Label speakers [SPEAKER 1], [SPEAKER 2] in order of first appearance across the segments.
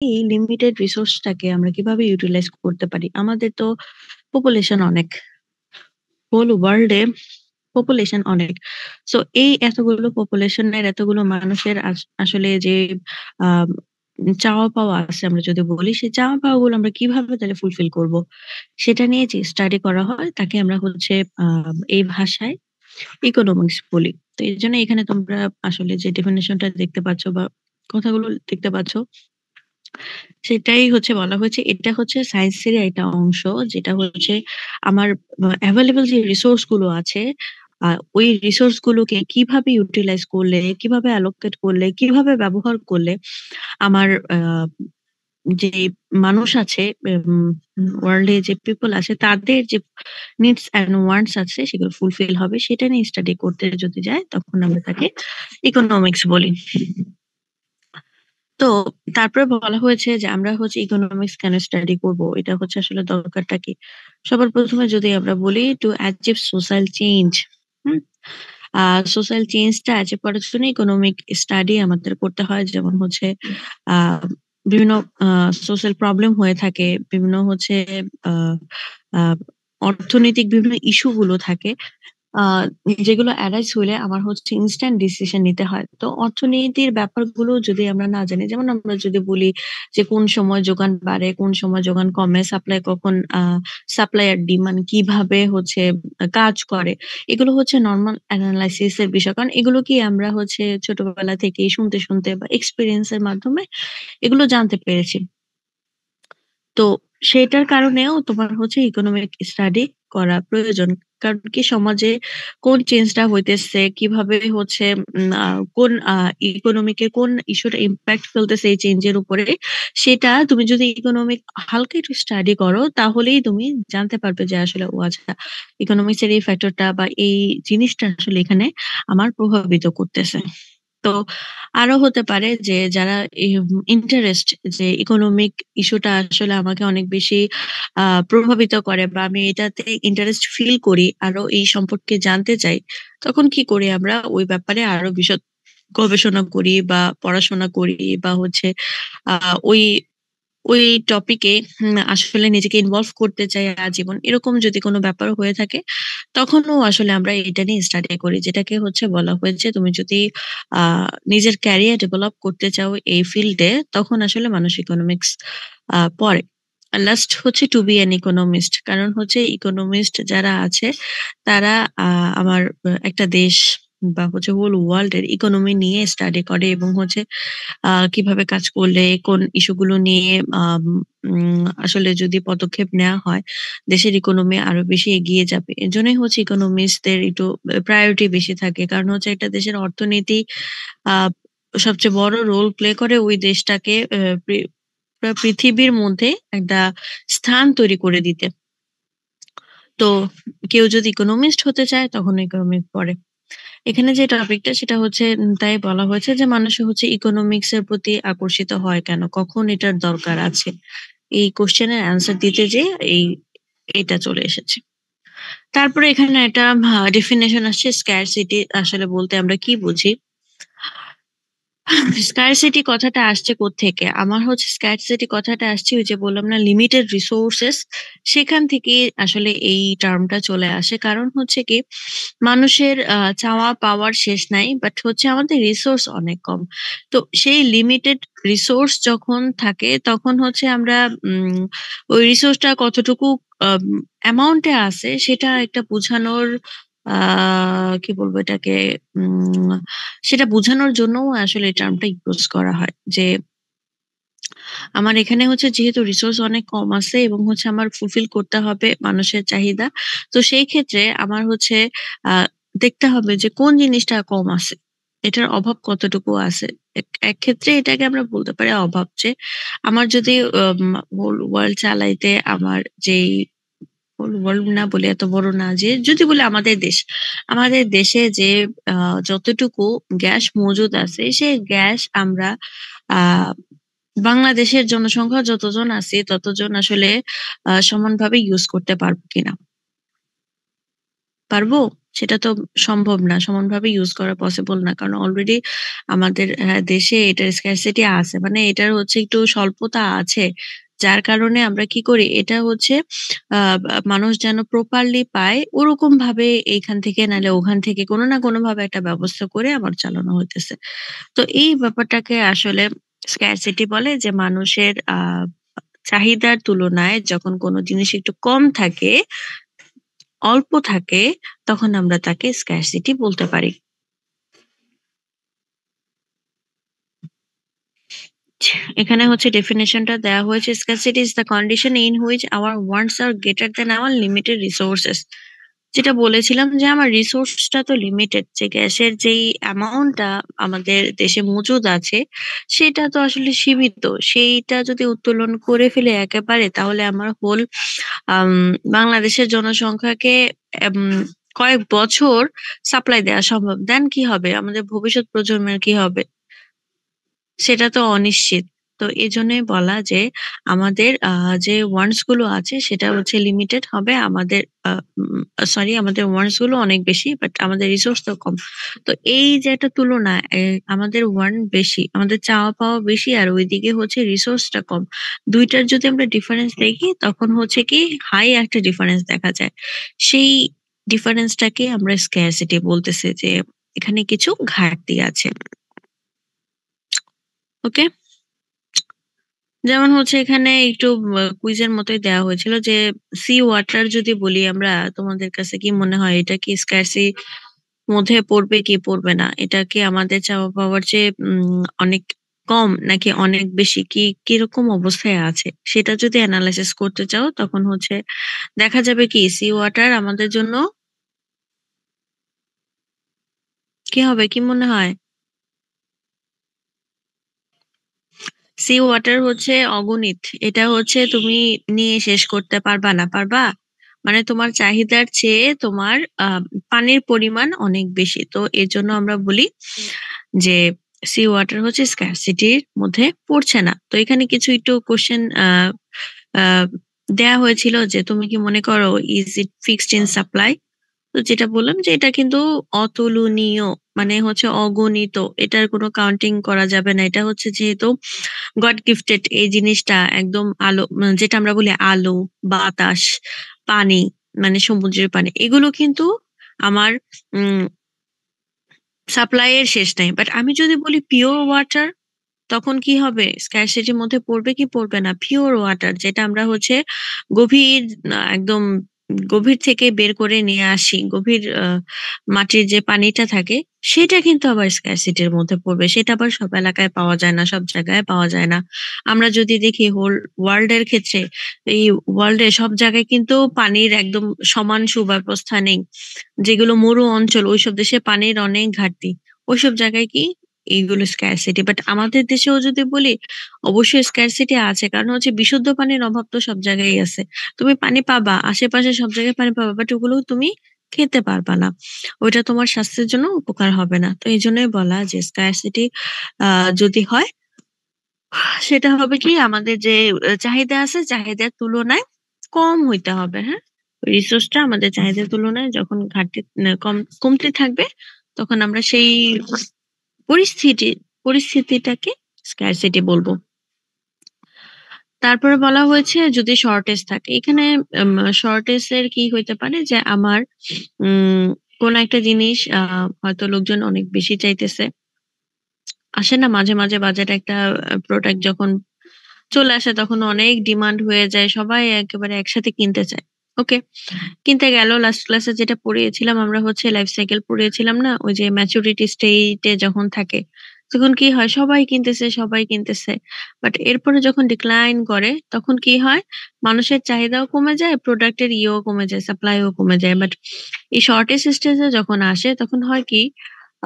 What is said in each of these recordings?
[SPEAKER 1] এই লিমিটেড রিসোর্সটাকে আমরা কিভাবে ইউটিলাইজ করতে পারি? আমাদের তো পপুলেশন অনেক। হোল ওয়ার্লড এ পপুলেশন অনেক। সো এই এতগুলো পপুলেশনের এতগুলো মানুষের আসলে যে আম চাওয়া পাওয়া আছে আমরা যদি বলি, সেই চাওয়া পাওয়াগুলো আমরা কিভাবে তাহলে ফুলফিল করব? সেটা নিয়ে যে স্টাডি করা হয় তাকে আমরা হচ্ছে এই ভাষায় ইকোনমিক্স বলি। তো এজন্য এখানে তোমরা আসলে যে ডেফিনিশনটা দেখতে পাচ্ছ বা কথাগুলো দেখতে পাচ্ছ, সেটাই হচ্ছে বলা হয়েছে। এটা হচ্ছে সায়েন্সেরই একটা অংশ, যেটা হচ্ছে আমার এভেইলেবল যে রিসোর্স গুলো আছে, আ ওই রিসোর্স গুলোকে কিভাবে ইউটিলাইজ করলে, কিভাবে অ্যালোকেট করলে, কিভাবে ব্যবহার করলে আমার যে মানুষ আছে, ওয়ার্লড এ যে পিপল আছে তাদের যে নিডস অ্যান্ড ওয়ান্টস আছে সেগুলো ফুলফিল হবে, সেটা নিয়ে স্টাডি করতে যদি যাই তখন আমরা তাকে ইকোনমিক্স বলি। তো তারপরে বলা হয়েছে যে আমরা হচ্ছে ইকোনমিক্স কেন স্টাডি করব? এটা হচ্ছে আসলে দরকারটা কি? সবার ১ম এ যদি আমরা বলি টু অ্যাচিভ সোশ্যাল চেঞ্জ। হুম? আ সোশ্যাল চেঞ্জটা অ্যাচিভ করার জন্য ইকোনমিক স্টাডি আমাদের করতে হয়। যেমন হচ্ছে আ বিভিন্ন আ সোশ্যাল প্রবলেম হয়ে থাকে। বিভিন্ন হচ্ছে আ আ অর্থনৈতিক বিভিন্ন ইস্যু গুলো থাকে। আ যেগুলো এরাইজ হইলে আমার হচ্ছে ইনস্ট্যান্ট ডিসিশন নিতে হয়। তো অর্থনীতির ব্যাপারগুলো যদি আমরা না জানি, যেমন আমরা যদি বলি যে কোন সময় যোগান বাড়ে, কোন সময় যোগান কমে, সাপ্লাই কখন সাপ্লাই আর ডিমান্ড কিভাবে হচ্ছে কাজ করে। এগুলো হচ্ছে নরমাল এনালাইসিস এর বিষয়। কারণ এগুলো কি আমরা হচ্ছে ছোটবেলা থেকেই শুনতে বা এক্সপেরিয়েন্স এর মাধ্যমে এগুলো জানতে পেরেছি। তো সেটার কারণেও তোমার হচ্ছে ইকোনমিক স্টাডি করা প্রয়োজন। কারণ কি সমাজে কোন চেঞ্জটা হইতেছে, কিভাবে হচ্ছে কোন ইকোনমিক এর কোন ইস্যুটা ইমপ্যাক্ট ফেলতেছে এই চেঞ্জ এর উপরে, সেটা তুমি যদি ইকোনমিক হালকা একটু স্টাডি করো তাহলেই তুমি জানতে পারবে যে আসলে ও আচ্ছা, ইকোনমিক্স এর এই ফ্যাক্টরটা বা এই জিনিসটা আসলে এখানে আমার প্রভাবিত করতেছে। তো আরো হতে পারে যে যারা ইন্টারেস্ট, যে ইকোনমিক ইস্যুটা আসলে আমাকে অনেক বেশি প্রভাবিত করে বা আমি এটাতে ইন্টারেস্ট ফিল করি, আরো এই সম্পর্কে জানতে চাই। তখন কি করি আমরা ওই ব্যাপারে আরো বিশদ গবেষণা করি বা পড়াশোনা করি বা হচ্ছে আ ওই ওই টপিকে আসলে নিজেকে ইনভলভ করতে চাই আজীবন। এরকম যদি কোনো ব্যাপার হয়ে থাকে, তখনও আসলে আমরা এটা নিয়ে স্টাডি করি। যেটাকে হচ্ছে বলা হয়েছে তুমি যদি আ নিজের ক্যারিয়ার ডেভেলপ করতে চাও এই ফিল্ডে, তখন আসলে মানুষ ইকোনমিক্স পড়ে। আর লাস্ট হচ্ছে টু বি অ্যান ইকোনমিস্ট। কারণ হচ্ছে ইকোনমিস্ট যারা আছে তারা আ আমার একটা দেশ বা হচ্ছে হোল ওয়ার্লড এর ইকোনমি নিয়ে স্টাডি করে এবং হচ্ছে কিভাবে কাজ করলে কোন ইস্যু গুলো নিয়ে আসলে যদি পদক্ষেপ নেওয়া হয়, দেশের ইকোনমি আরো বেশি এগিয়ে যাবে। এজন্যই হচ্ছে ইকোনমিস্টদের একটু প্রায়োরিটি বেশি থাকে। কারণ হচ্ছে একটা দেশের অর্থনীতি আ সবচেয়ে বড় রোল প্লে করে ওই দেশটাকে পুরা পৃথিবীর মধ্যে একটা স্থান তৈরি করে দিতে। তো কেউ যদি ইকোনমিস্ট হতে চায় তখন ইকোনমিক্স পড়ে। এখানে যে টপিকটা সেটা হচ্ছে তাই বলা হয়েছে যে মানুষ হচ্ছে ইকোনমিক্স এর প্রতি আকর্ষিত হয় কেন? কখন এটার দরকার আছে? এই কোয়েশ্চেন এর অ্যান্সার দিতে যেয়ে এটা চলে এসেছে। তারপরে এখানে একটা ডেফিনিশন আসছে স্ক্যারসিটি আসলে বলতে আমরা কি বুঝি? স্কারসিটি কথাটা আসছে কোত্থেকে? আমার হচ্ছে স্কারসিটি কথাটা আসছে ওই যে বললাম না লিমিটেড রিসোর্সেস, সেখান থেকেই আসলে এই টার্মটা চলে আসে। কারণ হচ্ছে কি মানুষের চাওয়া পাওয়ার শেষ নাই। বাট হচ্ছে আমাদের রিসোর্স অনেক কম। তো সেই লিমিটেড রিসোর্স যখন থাকে তখন হচ্ছে আমরা উম ওই রিসোর্সটা কতটুকু আম অ্যামাউন্ট এ আছে সেটা একটা বুঝানোর আ কি বলবো এটাকে, উম সেটা বোঝানোর জন্যও আসলে এই টার্মটা ইউজ করা হয়। যে আমার এখানে হচ্ছে যেহেতু রিসোর্স অনেক কম আছে এবং হচ্ছে আমার ফুলফিল করতে হবে মানুষের চাহিদা। তো সেই ক্ষেত্রে আমার হচ্ছে আ দেখতে হবে যে কোন জিনিসটা কম আছে। এটার অভাব কতটুকু আছে। এক ক্ষেত্রে এটাকে আমরা বলতে পারি অভাব, যে আমার যদি হোল ওয়ার্লড চালাইতে আমার যেই হোল ওয়ার্লড না বলে এত বড় না, যে যদি বলি আমাদের দেশ। আমাদের দেশে যে আ যতটুকু গ্যাস মজুদ আছে সে গ্যাস আমরা আ বাংলাদেশের জনসংখ্যা যতজন আছি ততজন আসলে সমানভাবে ইউজ করতে পারবো কিনা? পারবো? সেটা তো সম্ভব না। সমানভাবে ইউজ করা পসিবল না। কারণ অলরেডি আমাদের দেশে এটার স্কারসিটি আছে। মানে এটার হচ্ছে একটু স্বল্পতা আছে। যার কারণে আমরা কি করি? এটা হচ্ছে মানুষ যেন প্রপারলি পায় ওরকমভাবে এইখান থেকে নাইলে ওখান থেকে কোন না কোনভাবে একটা ব্যবস্থা করে আমার চালানো হইতেছে। তো এই ব্যাপারটাকে আসলে স্ক্যারসিটি বলে, যে মানুষের চাহিদার তুলনায় যখন কোন জিনিস একটু কম থাকে, অল্প থাকে, তখন আমরা তাকে স্ক্যারসিটি বলতে পারি। এখানে হচ্ছে ডেফিনিশনটা দেওয়া হয়েছে, scarcity is the condition in which our wants are greater than our limited resources. যেটা বলেছিলাম যে আমার রিসোর্সটা তো লিমিটেড, যে গ্যাসের যেই অ্যামাউন্টটা আমাদের দেশে মজুদ আছে সেটা তো আসলে সীমিত। সেইটা যদি উত্তোলন করে ফেলে একেবারে, তাহলে আমার হোল আম বাংলাদেশের জনসংখ্যাকে এম কয়েক বছর সাপ্লাই দেয়া সম্ভব। দেন কি হবে? আমাদের ভবিষ্যৎ প্রজন্মের কি হবে? সেটা তো অনিশ্চিত। তো এজন্যই বলা যে আমাদের যে ওয়ান্টস গুলো আছে সেটা হচ্ছে লিমিটেড হবে। আমাদের আ উম সরি, আমাদের ওয়ান্টস গুলো অনেক বেশি, বাট আমাদের রিসোর্স তো কম। তো এই যে একটা তুলনা, আমাদের ওয়ান্ট বেশি, আমাদের চাওয়া পাওয়া বেশি, আর ওইদিকে হচ্ছে রিসোর্সটা কম। ২ টার যদি আমরা ডিফারেন্স দেখি, তখন হচ্ছে কি হাই একটা ডিফারেন্স দেখা যায়। সেই ডিফারেন্সটাকে আমরা স্ক্যারসিটি বলতেছি, যে এখানে কিছু ঘাটতি আছে। ওকে? যেমন হচ্ছে এখানে একটু কুইজের মতোই দেওয়া হয়েছিল যে সি ওয়াটার যদি বলি আমরা, তোমাদের কাছে কি মনে হয় এটা কি স্কার্সি মধ্যে পড়বে কি পড়বে না? এটা কি আমাদের চাওয়া পাওয়ার চেয়ে অনেক কম নাকি অনেক বেশি, কি কিরকম অবস্থায় আছে সেটা যদি অ্যানালাইসিস করতে চাও, তখন হচ্ছে দেখা যাবে কি সি ওয়াটার আমাদের জন্য কি হবে, কি মনে হয়? সি ওয়াটার হচ্ছে অগণিত। এটা হচ্ছে তুমি নিয়ে শেষ করতে পারবা না। পারবা? মানে তোমার চাহিদার চেয়ে তোমার পানির পরিমাণ অনেক বেশি। তো এজন্য আমরা বলি যে সি ওয়াটার হচ্ছে স্কারসিটির মধ্যে পড়ছে না। তো এখানে কিছু একটু কোশ্চেন দেয়া হয়েছিল যে তুমি কি মনে করো is it fixed in supply? তো যেটা বললাম যে এটা কিন্তু অতুলনীয়, মানে হচ্ছে অগণিত। এটার কোনো কাউন্টিং করা যাবে না। এটা হচ্ছে যেহেতু গড গিফটেড, এই জিনিসটা একদম আলো, যেটা আমরা বলি আলো, বাতাস, পানি, মানে সমুদ্রের পানি, এগুলো কিন্তু আমার উম সাপ্লাই এর শেষ নাই। বাট আমি যদি বলি পিওর ওয়াটার, তখন কি হবে? স্ক্যারসিটির মধ্যে পড়বে কি পড়বে না? পিওর ওয়াটার, যেটা আমরা হচ্ছে গভীর একদম গভীর থেকে বের করে নিয়ে আসি। গভীর মাটির যে পানিটা থাকে সেটা কিন্তু আবার স্ক্যারসিটির মধ্যে পড়বে। সেটা আবার সব এলাকায় পাওয়া যায় না, সব জায়গায় পাওয়া যায় না। আমরা যদি দেখি হোল ওয়ার্ল্ড এর ক্ষেত্রে, এই ওয়ার্ল্ড এ সব জায়গায় কিন্তু পানির একদম সমান সুব্যবস্থা নেই। যেগুলো মরু অঞ্চল, ওইসব দেশে পানির অনেক ঘাটতি। ওইসব জায়গায় কি এইগুলো স্ক্যারসিটি। বাট আমাদের দেশেও যদি বলি, অবশ্যই স্ক্যারসিটি আছে। কারণ হচ্ছে বিশুদ্ধ পানির অভাব তো সব জায়গায় আছে। তুমি পানি পাবা, আশেপাশে সব জায়গায় পানি পাবা, বাট ওগুলো তুমি খেতে পারবা না। ওইটা তোমার স্বাস্থ্যের জন্য উপকার হবে না। তো এইজন্যই বলা যে স্ক্যারসিটি যদি হয়, সেটা হবে কি আমাদের যে চাহিদা আছে, চাহিদার তুলনায় কম হইতে হবে, হ্যাঁ? রিসোর্সটা আমাদের চাহিদার তুলনায় যখন ঘাটতি কমতে থাকবে, তখন আমরা সেই পরিস্থিতি পরিস্থিতিটাকে স্ক্যারসিটি বলবো। তারপরে বলা হয়েছে যদি শর্টেজ থাকে। এখানে শর্টেজ এর কি হইতে পারে, যে আমার উম কোন একটা জিনিস হয়তো লোকজন অনেক বেশি চাইতেছে। আসে না মাঝে, মাঝে বাজারে একটা প্রোডাক্ট যখন চলে আসে তখন অনেক ডিমান্ড হয়ে যায়। সবাই একেবারে একসাথে কিনতে চায়। ওকে। কিনতে গেল, লাস্ট ক্লাসে যেটা পড়িয়েছিলাম আমরা হচ্ছে লাইফ সাইকেল পড়িয়েছিলাম না? ওই যে ম্যাচুরিটি স্টেট এ যখন থাকে, তখন কি হয়? সবাই কিনতেছে, সবাই কিনতেছে। বাট এরপরে যখন ডিক্লাইন করে, তখন কি হয়? মানুষের চাহিদাও কমে যায়, প্রোডাক্ট এর ইয়েও কমে যায়, সাপ্লাই ও কমে যায়। বাট এই শর্টেজ স্টেজ এ যখন আসে, তখন হয় কি?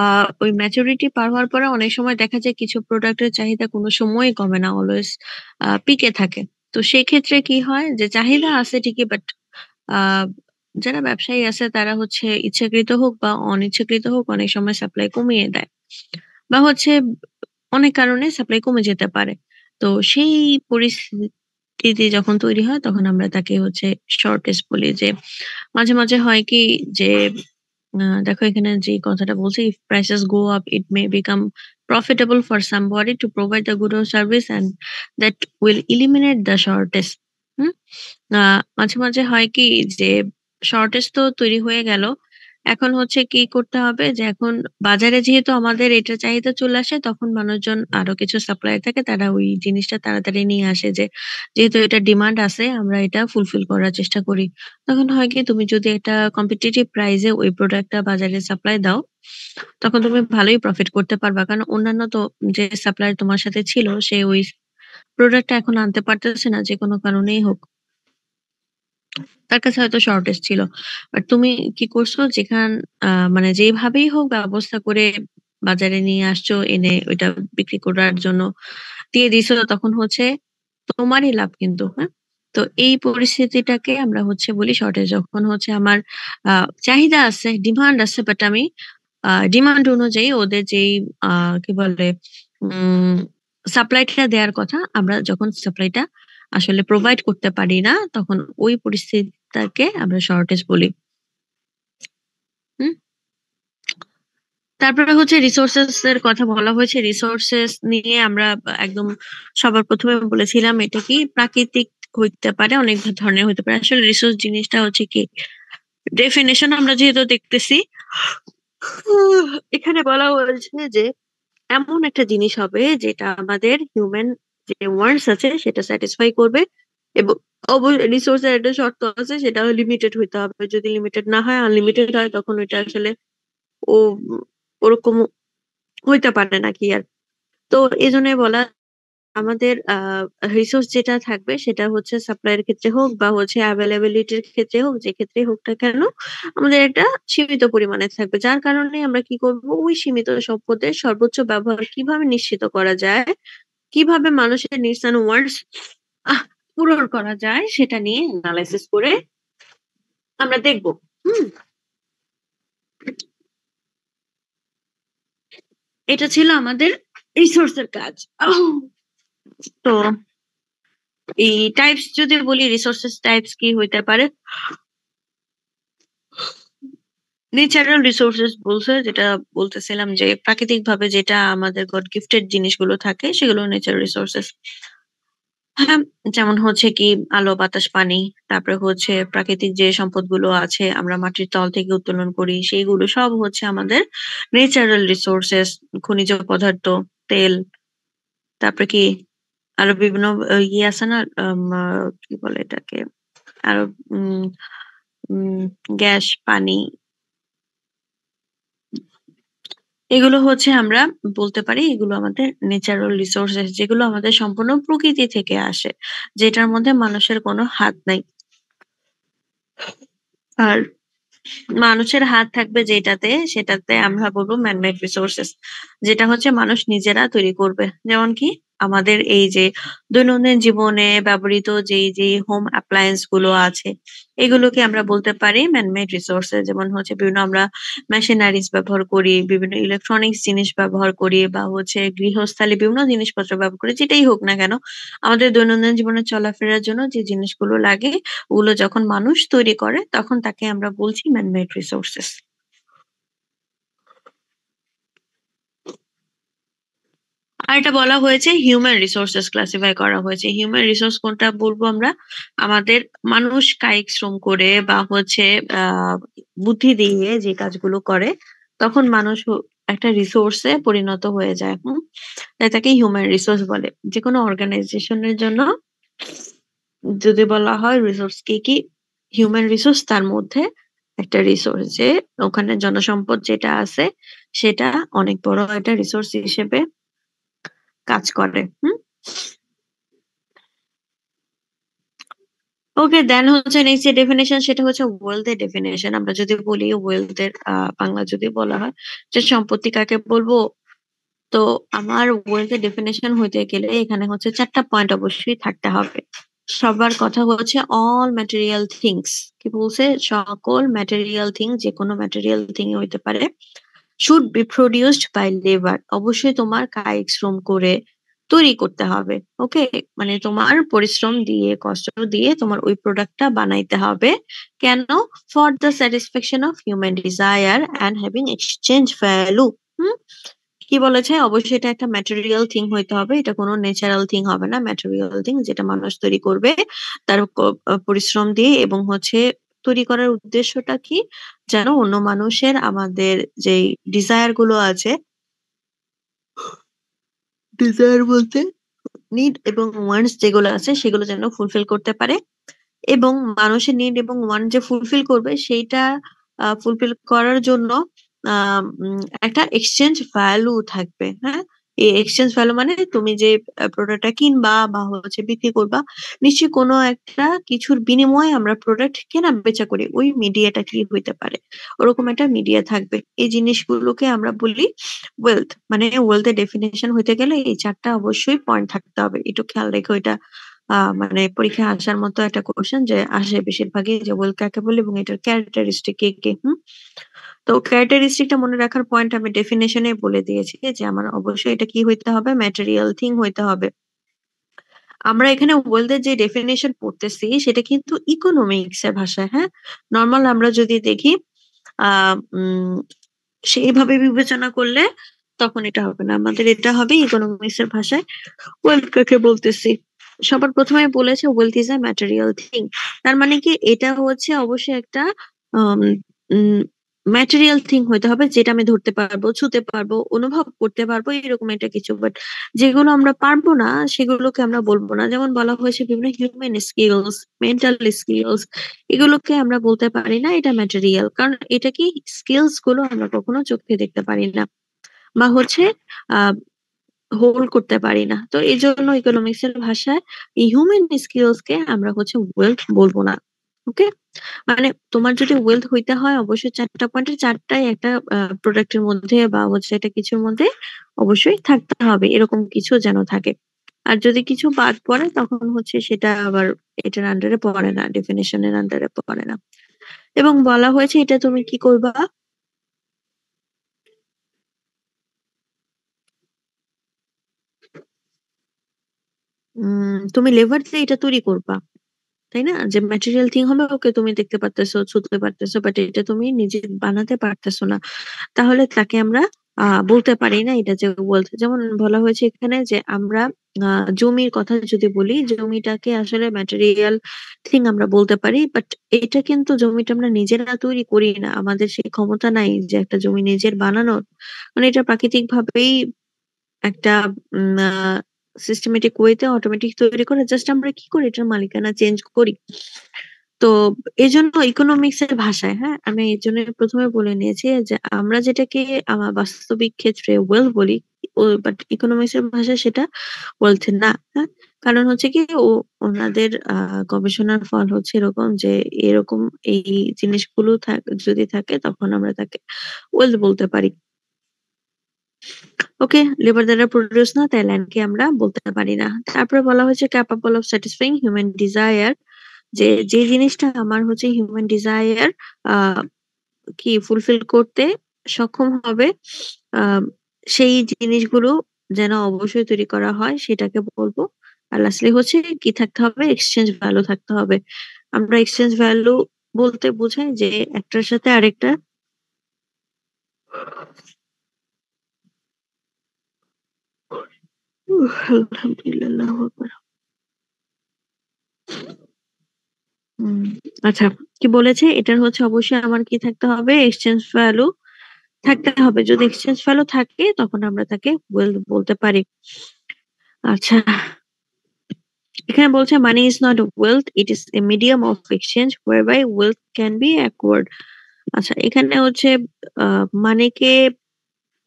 [SPEAKER 1] আ ওই ম্যাচুরিটি পার হওয়ার পরে অনেক সময় দেখা যায় কিছু প্রোডাক্ট এর চাহিদা কোনো সময়ই কমে না। অলওয়েজ পিকে থাকে। তো সেক্ষেত্রে কি হয়? যে চাহিদা আছে ঠিকই, বাট আ যারা ব্যবসায়ী আছে তারা হচ্ছে ইচ্ছাকৃত হোক বা অনিচ্ছাকৃত হোক অনেক সময় সাপ্লাই কমিয়ে দেয়। বা হচ্ছে অনেক কারণে সাপ্লাই কমে যেতে পারে। তো সেই পরিস্থিতি যখন তৈরি হয়, তখন আমরা তাকে হচ্ছে শর্টেজ বলি। যে মাঝে, মাঝে হয় কি? যে দেখো এখানে যে কথাটা বলছে, "If prices go up, it may become profitable for somebody to provide the good or service and that will eliminate the shortage." হুম? মাঝে, মাঝে হয় কি যে শর্টেজ তো তৈরি হয়ে গেল। এখন হচ্ছে কি করতে হবে যে এখন বাজারে যেহেতু আমাদের এটার চাহিদা চলে আসে, তখন মানুষজন আরো কিছু সাপ্লায়ার থাকে তারা ওই জিনিসটা তাড়াতাড়ি নিয়ে আসে যে যেহেতু এটার ডিমান্ড আছে আমরা এটা ফুলফিল করার চেষ্টা করি। তখন হয় কি তুমি যদি একটা কম্পিটিটিভ প্রাইস এ ওই প্রোডাক্টটা বাজারে সাপ্লাই দাও, তখন তুমি ভালোই প্রফিট করতে পারবা। কারণ অন্যান্য তো যে সাপ্লায়ার তোমার সাথে ছিল সে ওই প্রোডাক্টটা এখন আনতে পারতেছে না যেকোনো কারণেই হোক। তার কাছে হয়তো শর্টেজ ছিল। বাট তুমি কি করছো মানে যেভাবেই হোক ব্যবস্থা করে বাজারে নিয়ে আসছো, এনে ওইটা বিক্রি করার জন্য দিয়ে দিছো, তখন হচ্ছে তোমারই লাভ কিন্তু, হ্যাঁ? তো এই পরিস্থিতিটাকে আমরা হচ্ছে বলি শর্টেজ। যখন হচ্ছে আমার চাহিদা আছে, ডিমান্ড আছে, বাট আমি ডিমান্ড অনুযায়ী ওদের যেই কি বলে উম সাপ্লাইটা দেয়ার কথা, আমরা যখন সাপ্লাইটা আসলে প্রোভাইড করতে পারি না, তখন ওই পরিস্থিতিটাকে আমরা শর্টেজ বলি। হুম? তারপরে হচ্ছে রিসোর্সেস এর কথা বলা হয়েছে। রিসোর্সেস নিয়ে আমরা একদম সবার ১ম এ বলেছিলাম এটা কি প্রাকৃতিক হইতে পারে, অনেক ধরনের হইতে পারে। আসলে রিসোর্স জিনিসটা হচ্ছে কি ডেফিনিশন আমরা যেহেতু দেখতেছি, এখানে বলা হয়েছে যে এমন একটা জিনিস হবে যেটা আমাদের হিউম্যান যে ওয়ান্টস আছে সেটা স্যাটিসফাই করবে এবং রিসোর্স এর একটা শর্ত আছে, সেটা লিমিটেড হইতে হবে। যদি লিমিটেড না হয়, আনলিমিটেড হয়, তখন ওইটা আসলে ও ওরকম হইতে পারে নাকি আর। তো এজন্যই বলা আমাদের রিসোর্স যেটা থাকবে সেটা হচ্ছে সাপ্লাই এর ক্ষেত্রে হোক বা হচ্ছে অ্যাভেলেবিলিটির ক্ষেত্রে হোক, যে ক্ষেত্রেই হোক না কেন আমাদের একটা সীমিত পরিমাণে থাকবে। যার কারণে আমরা কি করব, ওই সীমিত সম্পদের সর্বোচ্চ ব্যবহার কিভাবে নিশ্চিত করা যায়, কিভাবে মানুষের নিডস অ্যান্ড ওয়ান্টস পূরণ করা যায় সেটা নিয়ে এনালাইসিস করে আমরা দেখব। হুম? এটা ছিল আমাদের রিসোর্স এর কাজ। তো এই টাইপস যদি বলি, রিসোর্সেস টাইপস কি হইতে পারে? ন্যাচারাল রিসোর্সেস বলছে, যেটা বলতেছিলাম যে প্রাকৃতিক ভাবে যেটা আমাদের গড গিফটেড জিনিসগুলো থাকে সেগুলো ন্যাচারাল রিসোর্সেস। হ্যাঁ, যেমন হচ্ছে কি আলো, বাতাস, পানি। তারপরে হচ্ছে প্রাকৃতিক যে সম্পদগুলো আছে আমরা মাটির তল থেকে উত্তোলন করি, সেইগুলো সব হচ্ছে আমাদের ন্যাচারাল রিসোর্সেস। খনিজ পদার্থ, তেল, তারপরে কি আরো বিভিন্ন ইয়ে আছে না, কি বলে এটাকে, আরো উম উম গ্যাস, পানি, এগুলো হচ্ছে আমরা বলতে পারি এগুলো আমাদের ন্যাচারাল রিসোর্সেস, যেগুলো আমাদের সম্পূর্ণ প্রকৃতি থেকে আসে, যেটার মধ্যে মানুষের কোনো হাত নাই। আর মানুষের হাত থাকবে যেটাতে, সেটাতে আমরা বলবো ম্যান-মেড রিসোর্সেস, যেটা হচ্ছে মানুষ নিজেরা তৈরি করবে। যেমন কি আমাদের এই যে দৈনন্দিন জীবনে ব্যবহৃত যে হোম অ্যাপ্লায়েন্স গুলো আছে, এগুলোকে আমরা বলতে পারি ম্যান-মেড রিসোর্সেস। যেমন হচ্ছে বিভিন্ন আমরা মেশিনারিজ ব্যবহার করি, বিভিন্ন ইলেকট্রনিক্স জিনিস ব্যবহার করি, বা হচ্ছে গৃহস্থালী বিভিন্ন জিনিসপত্র ব্যবহার করি, যেটাই হোক না কেন আমাদের দৈনন্দিন জীবনে চলাফেরার জন্য যে জিনিসগুলো লাগে, ওগুলো যখন মানুষ তৈরি করে তখন তাকে আমরা বলছি ম্যান মেড রিসোর্সেস। আর এটা বলা হয়েছে হিউম্যান রিসোর্সেস ক্লাসিফাই করা হয়েছে। হিউম্যান রিসোর্স কোনটা বলবো আমরা, আমাদের মানুষ কায়িক শ্রম করে বা হচ্ছে আহ বুদ্ধি দিয়ে যে কাজগুলো করে, তখন মানুষ একটা রিসোর্সে পরিণত হয়ে যায়। তাই তাকে হিউম্যান রিসোর্স বলে। যে কোনো অর্গানাইজেশনের জন্য যদি বলা হয় রিসোর্স কি কি, হিউম্যান রিসোর্স তার মধ্যে একটা রিসোর্স, যে ওখানে জনসম্পদ যেটা আছে সেটা অনেক বড় একটা রিসোর্স হিসেবে কাজ করে। ওকে, দেন হচ্ছে নেক্সট যে ডেফিনেশন সেটা হচ্ছে ওয়েলথ এর ডেফিনেশন। আমরা যদি বলি ওয়েলথ এর বাংলা যদি বলা হয় যে সম্পত্তি কাকে বলবো, তো আমার ওয়েলথ এর ডেফিনেশন হইতে গেলে এখানে হচ্ছে ৪টা পয়েন্ট অবশ্যই থাকতে হবে। সবার কথা হচ্ছে অল ম্যাটেরিয়াল থিংস। কি বলছে? সকল ম্যাটেরিয়াল থিং, যে কোনো ম্যাটেরিয়াল থিং হইতে পারে, should be produced by labour. অবশ্যই তোমার কায়িক শ্রম করে তৈরি করতে হবে। ওকে? মানে তোমার পরিশ্রম দিয়ে, কষ্ট দিয়ে তোমার ওই প্রোডাক্টটা বানাইতে হবে। কেন? For the satisfaction of human desire and having exchange value. হুম? কি বলেছে? অবশ্যই এটা একটা ম্যাটেরিয়াল থিং হইতে হবে। এটা কোনো ন্যাচারাল থিং হবে না। ম্যাটেরিয়াল থিং যেটা মানুষ তৈরি করবে তার পরিশ্রম দিয়ে এবং হচ্ছে তৈরি করার উদ্দেশ্যটা কি? যেন অন্য মানুষের আমাদের যেই ডিজায়ার গুলো আছে, ডিজায়ার বলতে নিড এবং ওয়ান্টস যেগুলো আছে সেগুলো যেন ফুলফিল করতে পারে এবং মানুষের নিড এবং ওয়ান্ট যে ফুলফিল করবে সেইটা ফুলফিল করার জন্য একটা এক্সচেঞ্জ ভ্যালু থাকবে। হ্যাঁ, এই এক্সচেঞ্জ ভ্যালু মানে তুমি যে প্রোডাক্টটা কিনবা বা হচ্ছে বিক্রি করবা, নিশ্চয়ই কোনো একটা কিছুর বিনিময়ে আমরা প্রোডাক্ট কেনা বেচা করি, ওই মিডিয়াটা কি হইতে পারে, ওরকম একটা মিডিয়া থাকবে। এই জিনিসগুলোকে আমরা বলি ওয়েলথ। মানে ওয়েলথের ডেফিনেশন হইতে গেলে এই চারটা অবশ্যই পয়েন্ট থাকতে হবে, একটু খেয়াল রেখো। এটা মানে পরীক্ষায় আসার মতো একটা কোশ্চেন যে আসে বেশিরভাগই, যে ওয়েলথ কাকে বলে এবং এটার ক্যারেক্টারিস্টিক কি কি। তো ক্যারেক্টারিস্টিকটা মনে রাখার পয়েন্ট আমি ডেফিনেশনে বলে দিয়েছি যে আমার অবশ্যই এটা কি হইতে হবে, ম্যাটেরিয়াল থিং হইতে হবে। আমরা এখানে ওয়েলথের যে ডেফিনেশন পড়তেছি সেটা কিন্তু ইকোনমিক্স এর ভাষায়। হ্যাঁ, নর্মাল আমরা যদি দেখি আহ সেইভাবে বিবেচনা করলে তখন এটা হবে না, আমাদের এটা হবে ইকোনমিক্স এর ভাষায়। ওয়েলথ কাকে বলতেছি? সবার প্রথমে বলেছে wealth is a material thing. তার মানে কি এটা হচ্ছে অবশ্যই একটা ম্যাটেরিয়াল থিং হইতে হবে, যেটা আমি ধরতে পারবো, ছুতে পারবো, অনুভব করতে পারবো, এরকম একটা কিছু। বাট যেগুলো আমরা পারবো না সেগুলোকে আমরা বলবো না। যেমন বলা হয়েছে বিভিন্ন হিউম্যান স্কিলস, মেন্টাল স্কিলস, এগুলোকে আমরা বলতে পারি না এটা ম্যাটেরিয়াল, কারণ এটা কি, স্কিলস গুলো আমরা কখনো চোখে দেখতে পারি না বা হচ্ছে আহ হোল্ড করতে পারি না। তো এই জন্য ইকোনমিক্স এর ভাষায় এই হিউম্যান স্কিলস কে আমরা হচ্ছে ওয়েলথ বলবো না। ওকে? মানে তোমার যদি ওয়েলথ হইতে হয় অবশ্যই চারটা পয়েন্টের চারটাই একটা প্রোডাক্টের মধ্যে বা হচ্ছে এটা কিছুর মধ্যে অবশ্যই থাকতে হবে, এরকম কিছু যেন থাকে। আর যদি কিছু বাদ পড়ে তখন হচ্ছে সেটা আবার এটার আন্ডারে পড়ে না, ডেফিনেশনের আন্ডারে পড়ে না। এবং বলা হয়েছে এটা তুমি কি করবা? তুমি লেভার দিয়ে এটা তৈরি করবা, তাই না? যে ম্যাটেরিয়াল থিং হবে, ওকে, তুমি দেখতে পারতেছো, ছুঁতে পারতেছো, বাট এটা তুমি নিজে বানাতে পারতেছো না। তাহলে তাকে আমরা বলতে পারি না এটা যে ওয়েলথ। যেমন বলা হয়েছে এখানে যে আমরা জমির কথা যদি বলি, জমিটাকে আসলে ম্যাটেরিয়াল থিং আমরা বলতে পারি, বাট এটা কিন্তু জমিটা আমরা নিজেরা তৈরি করি না, আমাদের সেই ক্ষমতা নাই যে একটা জমি নিজের বানানোর। মানে এটা প্রাকৃতিক ভাবেই একটা সিস্টেমেটিক ওয়েতে অটোমেটিক তৈরি করে, জাস্ট আমরা কি করি, এটার মালিকানা চেঞ্জ করি। তো এই জন্য ইকোনমিক্স এর ভাষায়, হ্যাঁ, আমি এই জন্য প্রথমে বলে নিয়েছি যে আমরা যেটাকে আমার বাস্তবিক ক্ষেত্রে ওয়েলথ বলি, ও বাট ইকোনমিক্স এর ভাষায় সেটা ওয়েলথ না। হ্যাঁ, কারণ হচ্ছে কি ওনাদের গবেষণার ফল হচ্ছে এরকম যে এরকম এই জিনিসগুলো যদি থাকে তখন আমরা তাকে ওয়েলথ বলতে পারি। ওকে, লেবার দ্বারা প্রডিউস না, তাই ল্যান্ডকে আমরা বলতে পারি না। তারপরে বলা হয়েছে capable of satisfying human desire, যে যে জিনিসটা আমার হচ্ছে হিউম্যান ডিজায়ার কি ফুলফিল করতে সক্ষম হবে, আহ সেই জিনিসগুলো যেন অবশ্যই তৈরি করা হয় সেটাকে বলবো। আর লাস্টলি হচ্ছে কি থাকতে হবে, এক্সচেঞ্জ ভ্যালু থাকতে হবে। আমরা এক্সচেঞ্জ ভ্যালু বলতে বোঝাই যে একটার সাথে আরেকটা আলহামদুলিল্লাহ, আল্লাহু আকবার। হুম, আচ্ছা, কি বলেছে এটার হচ্ছে অবশ্যই আমার কি থাকতে হবে, এক্সচেঞ্জ ভ্যালু থাকতে হবে। যদি এক্সচেঞ্জ ভ্যালু থাকে তখন আমরা তাকে ওয়েলথ বলতে পারি। আচ্ছা, এখানে বলছে money is not wealth, it is a medium of exchange whereby wealth can be acquired। আচ্ছা, এখানে হচ্ছে মানিকে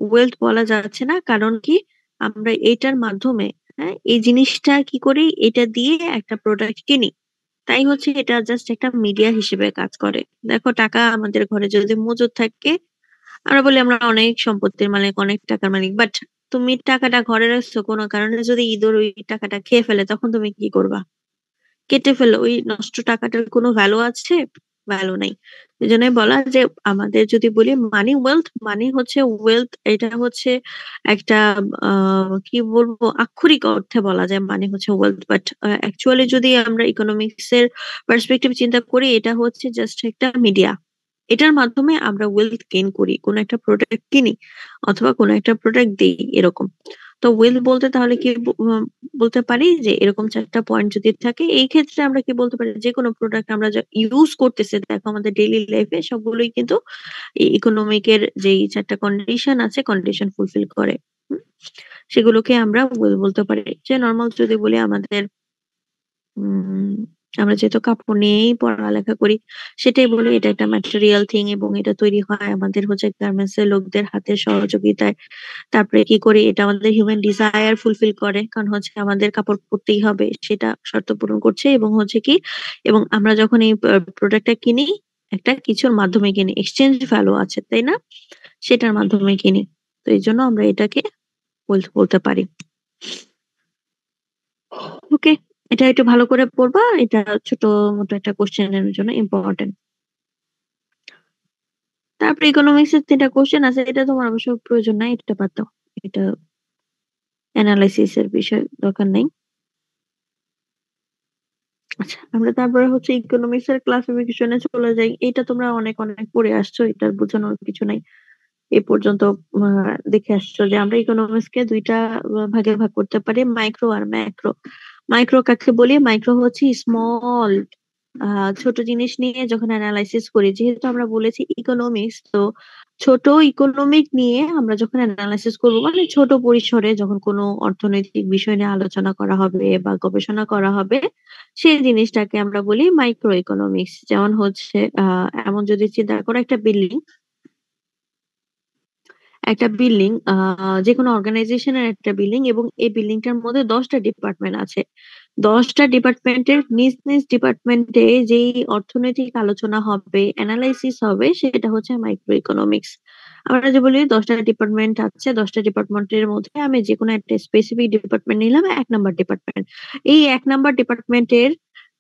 [SPEAKER 1] ওয়েলথ বলা যাচ্ছে না, কারণ কি আমরা এটার মাধ্যমে, হ্যাঁ, এই জিনিসটা কি করি, এটা দিয়ে একটা প্রোডাক্ট কিনি, তাই হচ্ছে এটা জাস্ট একটা মিডিয়া হিসেবে কাজ করে। দেখো, টাকা আমাদের ঘরে যদি মজুদ থাকে আমরা বলি আমরা অনেক সম্পত্তির মালিক, অনেক টাকার মালিক, বাট তুমি টাকাটা ঘরে রাখছো, কোনো কারণে যদি ইঁদুর ওই টাকাটা খেয়ে ফেলে তখন তুমি কি করবা? কেটে ফেলো, ওই নষ্ট টাকাটার কোনো ভ্যালু আছে? ভ্যালু নাই। এজন্যই বলা যে আমাদের যদি বলি মানি হচ্ছে ওয়েলথ, এটা হচ্ছে একটা কি বলবো, আক্ষরিক অর্থে বলা যায় মানি হচ্ছে ওয়েলথ, বাট অ্যাকচুয়ালি যদি আমরা ইকোনমিক্স এর পার্সপেক্টিভ চিন্তা করি, এটা হচ্ছে জাস্ট একটা মিডিয়া। এটার মাধ্যমে আমরা ওয়েলথ গেইন করি, কোন একটা প্রোডাক্ট কিনি অথবা কোন একটা প্রোডাক্ট দিই, এরকম। তো ওয়েলথ বলতে তাহলে কি বলতে পারি যে এরকম চারটা পয়েন্ট যদি থাকে, এই ক্ষেত্রে আমরা কি বলতে পারি, যে কোনো প্রোডাক্ট আমরা যা ইউজ করতেছি দেখো আমাদের ডেইলি লাইফে, সবগুলোই কিন্তু এই ইকোনমিকের যেই চারটা কন্ডিশন আছে, কন্ডিশন ফুলফিল করে। হুম? সেগুলোকে আমরা ওয়েল বলতে পারি। যে নর্মাল যদি বলি আমাদের উম আমরা যেহেতু কাপড় নিয়েই পড়ালেখা করি, সেটাই বলি এটা একটা ম্যাটেরিয়াল থিং এবং এটা তৈরি হয় আমাদের হচ্ছে গার্মেন্টস এর লোকদের হাতের সহযোগিতায়। তারপরে কি করি, এটা আমাদের হিউম্যান ডিজায়ার ফুলফিল করে, কারণ হচ্ছে আমাদের কাপড় পরতেই হবে সেটা শর্ত পূরণ করছে, এবং হচ্ছে কি, এবং আমরা যখন এই প্রোডাক্টটা কিনি, একটা কিছুর মাধ্যমে কিনি, এক্সচেঞ্জ ভ্যালু আছে তাই না, সেটার মাধ্যমে কিনি। তো এই জন্য আমরা এটাকে বলতে পারি। ওকে, এটা একটু ভালো করে পড়বা, এটা ছোট মতো একটা কোশ্চেনের জন্য ইম্পর্টেন্ট। তারপরে ইকোনমিক্স এর 3টা কোশ্চেন আছে, এটা তোমার অবশ্য প্রয়োজন নাই, এটা বাদ দাও। এটা অ্যানালাইসিস এর বিষয়, দরকার নেই। আচ্ছা, আমরা তারপরে হচ্ছে ইকোনমিক্স এর ক্লাসিফিকেশনে চলে যাই। এটা তোমরা অনেক অনেক পড়ে আসছো, এটার বোঝানোর কিছু নাই। এ পর্যন্ত দেখে আসছো যে আমরা ইকোনমিক্স কে 2টা ভাগে ভাগ করতে পারি, মাইক্রো আর ম্যাক্রো। মাইক্রো কাকে বলি, মাইক্রো হচ্ছে স্মল, ছোট জিনিস নিয়ে যখন অ্যানালাইসিস করি, যেহেতু আমরা বলেছি ইকোনমিক্স, তো ছোট ইকোনমিক নিয়ে আমরা যখন অ্যানালাইসিস করবো, মানে ছোট পরিসরে যখন কোনো অর্থনৈতিক বিষয় নিয়ে আলোচনা করা হবে বা গবেষণা করা হবে, সেই জিনিসটাকে আমরা বলি মাইক্রো ইকোনমিক্স। যেমন হচ্ছে এমন যদি চিন্তা করো, একটা বিল্ডিং, যে কোনো অর্গানাইজেশনের একটা বিল্ডিং, এবং এই বিল্ডিংটার মধ্যে 10টা ডিপার্টমেন্ট আছে। 10টা ডিপার্টমেন্টের নিজ নিজ ডিপার্টমেন্টে যেই অর্থনৈতিক আলোচনা হবে, অ্যানালাইসিস হবে, সেটা হচ্ছে মাইক্রো ইকোনমিক্স। আমরা যে বলি 10টা ডিপার্টমেন্ট আছে, 10টা ডিপার্টমেন্টের মধ্যে আমি যে কোনো একটা স্পেসিফিক ডিপার্টমেন্ট নিলাম, 1 নাম্বার ডিপার্টমেন্ট। এই 1 নাম্বার ডিপার্টমেন্টের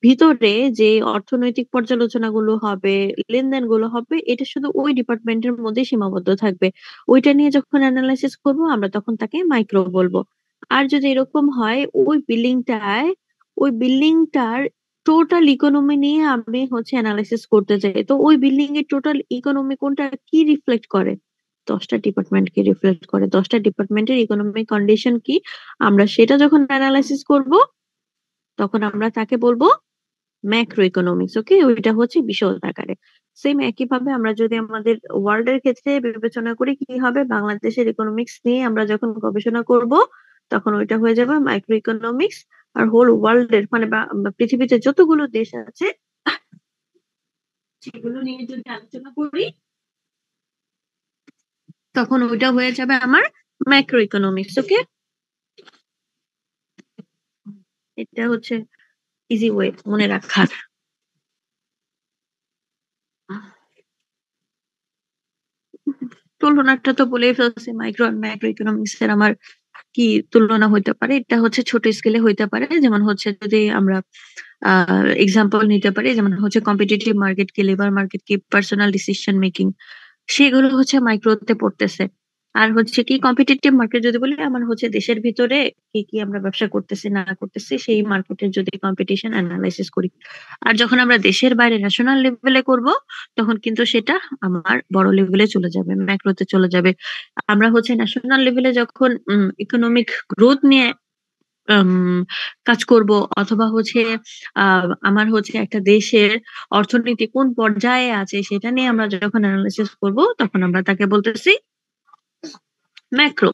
[SPEAKER 1] ভিতরে যে অর্থনৈতিক পর্যালোচনাগুলো হবে, লেনদেন হবে, এটা শুধু ওই ডিপার্টমেন্টের মধ্যে সীমাবদ্ধ থাকবে। ওইটা নিয়ে যখন অ্যানালাইসিস করব, আমরা তখন তাকে মাইক্রো বলবো। আর যদি এরকম হয়, ওই বিল্ডিংটার টোটাল ইকোনমি নিয়ে আমি হচ্ছে অ্যানালাইসিস করতে চাই, তো ওই বিল্ডিং এর টোটাল ইকোনমি কোনটা কি রিফ্লেক্ট করে, 10টা ডিপার্টমেন্ট কি রিফ্লেক্ট করে, 10টা ডিপার্টমেন্টের ইকোনমিক কন্ডিশন কি, আমরা সেটা যখন অ্যানালাইসিস করব, তখন আমরা তাকে বলবো ম্যাক্রো ইকোনমিক্স। ওকে, ওইটা হচ্ছে বিশদ আকারে। সেম একই ভাবে আমরা যদি আমাদের ওয়ার্ল্ড এর ক্ষেত্রে বিবেচনা করি, কি হবে, বাংলাদেশের ইকোনমিক্স নিয়ে আমরা যখন গবেষণা করব, তখন ওইটা হয়ে যাবে মাইক্রো ইকোনমিক্স। আর হোল ওয়ার্ল্ড এর মানে বা পৃথিবীতে যতগুলো দেশ আছে, সেগুলো নিয়ে যদি আলোচনা করি, তখন ওইটা হয়ে যাবে আমার ম্যাক্রো ইকোনমিক্স। ওকে, এটা হচ্ছে ইজি ওয়ে মনে রাখার। তুলনাটা তো বলেই ফেলছি, মাইক্রো আর ম্যাক্রো ইকোনমিক্স এর আমার কি তুলনা হইতে পারে, এটা হচ্ছে ছোট স্কেলে হইতে পারে। যেমন হচ্ছে যদি আমরা এক্সাম্পল নিতে পারি, যেমন হচ্ছে কম্পিটিটিভ মার্কেট কি, লেবার মার্কেট কি, পার্সোনাল ডিসিশন মেকিং, সেগুলো হচ্ছে মাইক্রোতে পড়তেছে। আর হচ্ছে কি, কম্পিটিটিভ মার্কেট যদি বলি, আমার হচ্ছে দেশের ভিতরে কি কি আমরা ব্যবসা করতেছি না করতেছি, সেই মার্কেটের যদি কম্পিটিশন অ্যানালাইসিস করি। আর যখন আমরা দেশের বাইরে ন্যাশনাল লেভেলে করব, তখন কিন্তু সেটা আমার বড় লেভেলে চলে যাবে, ম্যাক্রোতে চলে যাবে। আমরা হচ্ছে ন্যাশনাল লেভেলে যখন ইকোনমিক গ্রোথ নিয়ে উম, কাজ করব, অথবা হচ্ছে আমার হচ্ছে একটা দেশের অর্থনীতি কোন পর্যায়ে আছে সেটা নিয়ে আমরা যখন অ্যানালাইসিস করব, তখন আমরা তাকে বলতেছি ম্যাক্রো।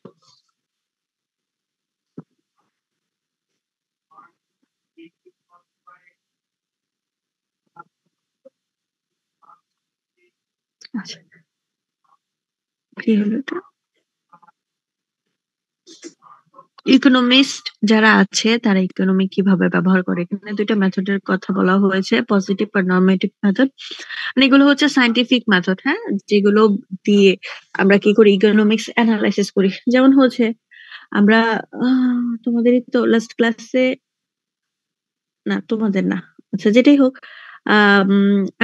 [SPEAKER 1] আচ্ছা, কি হলো এটা? ইকোনমিস্ট যারা আছে তারা ইকোনমি কিভাবে ব্যবহার করে, এখানে 2টা মেথডের কথা বলা হয়েছে, পজিটিভ আর নর্মেটিভ মেথড। মানে এগুলো হচ্ছে সাইন্টিফিক মেথড, হ্যাঁ, যেগুলো দিয়ে আমরা কি করি, ইকোনমিক্স অ্যানালাইসিস করি। যেমন হচ্ছে আমরা তোমাদের তো লাস্ট ক্লাসে, না তোমাদের না, আচ্ছা যেটাই হোক,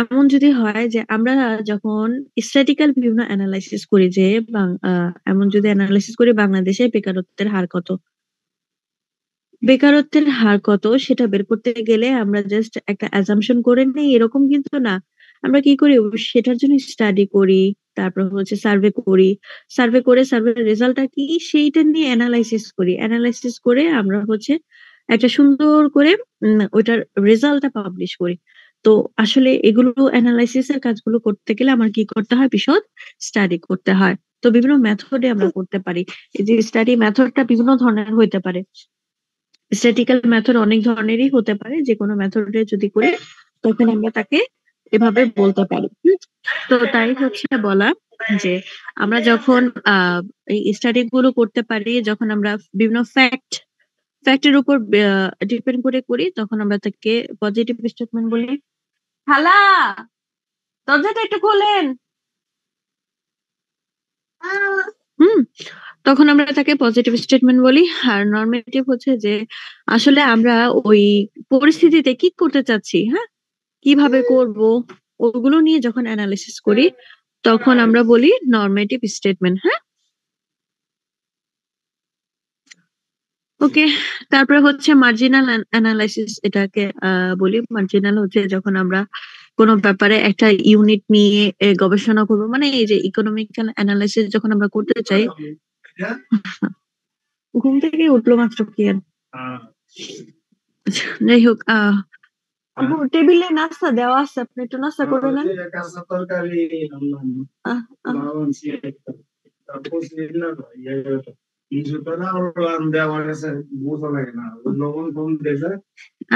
[SPEAKER 1] এমন যদি হয় যে আমরা যখন স্ট্যাটিক্যাল বিভিন্ন এনালাইসিস করি যে এমন যদি এনালাইসিস করি বাংলাদেশে বেকারত্বের হার কত? বেকারত্বের হার কত সেটা বের করতে গেলে আমরা জাস্ট একটা অ্যাসাম্পশন করে নেই এরকম কিন্তু না। আমরা কি করি সেটার জন্য স্টাডি করি, তারপর হচ্ছে সার্ভে করি। সার্ভে করে সার্ভের রেজাল্টটা কি সেইটা নিয়ে এনালাইসিস করি। এনালাইসিস করে আমরা হচ্ছে একটা সুন্দর করে ওইটার রেজাল্টটা পাবলিশ করি। তো আসলে এগুলো এনালাইসিস এর কাজগুলো করতে গেলে আমার কি করতে হয়? বিশদ স্টাডি করতে হয়। তো বিভিন্ন মেথডে আমরা করতে পারি। এই যে স্টাডি মেথডটা বিভিন্ন ধরনের হইতে পারে। স্ট্যাটিক্যাল মেথড অনেক ধরনেরই হতে পারে। যেকোনো মেথডে যদি করি তখন আমরা তাকে এভাবে বলতে পারি। তো তাই হচ্ছে বলা যে আমরা যখন এই স্টাডি গুলো করতে পারি, যখন আমরা বিভিন্ন ফ্যাক্টের উপর ডিপেন্ড করে করি তখন আমরা তাকে পজিটিভ স্টেটমেন্ট বলি। খালা, দরজাটা একটু খোলেন। হুম, তখন আমরা তাকে পজিটিভ স্টেটমেন্ট বলি। আর নর্মেটিভ হচ্ছে যে আসলে আমরা ওই পরিস্থিতিতে কি করতে চাচ্ছি, হ্যাঁ, কিভাবে করব, ওগুলো নিয়ে যখন অ্যানালিসিস করি তখন আমরা বলি নর্মেটিভ স্টেটমেন্ট। হ্যাঁ, ওকে। তারপরে হচ্ছে মার্জিনাল অ্যানালাইসিস, এটাকে বলি। মার্জিনাল হচ্ছে যখন আমরা কোনো ব্যাপারে একটা ইউনিট নিয়ে গবেষণা করব, মানে এই যে ইকোনমিক্যাল অ্যানালাইসিস যখন আমরা করতে চাই। ঘুম থেকে উঠলো মাত্র কি আর। যাই হোক, টেবিলে নাস্তা দেওয়া আছে, আপনি একটু নাস্তা করে নেন। আহ,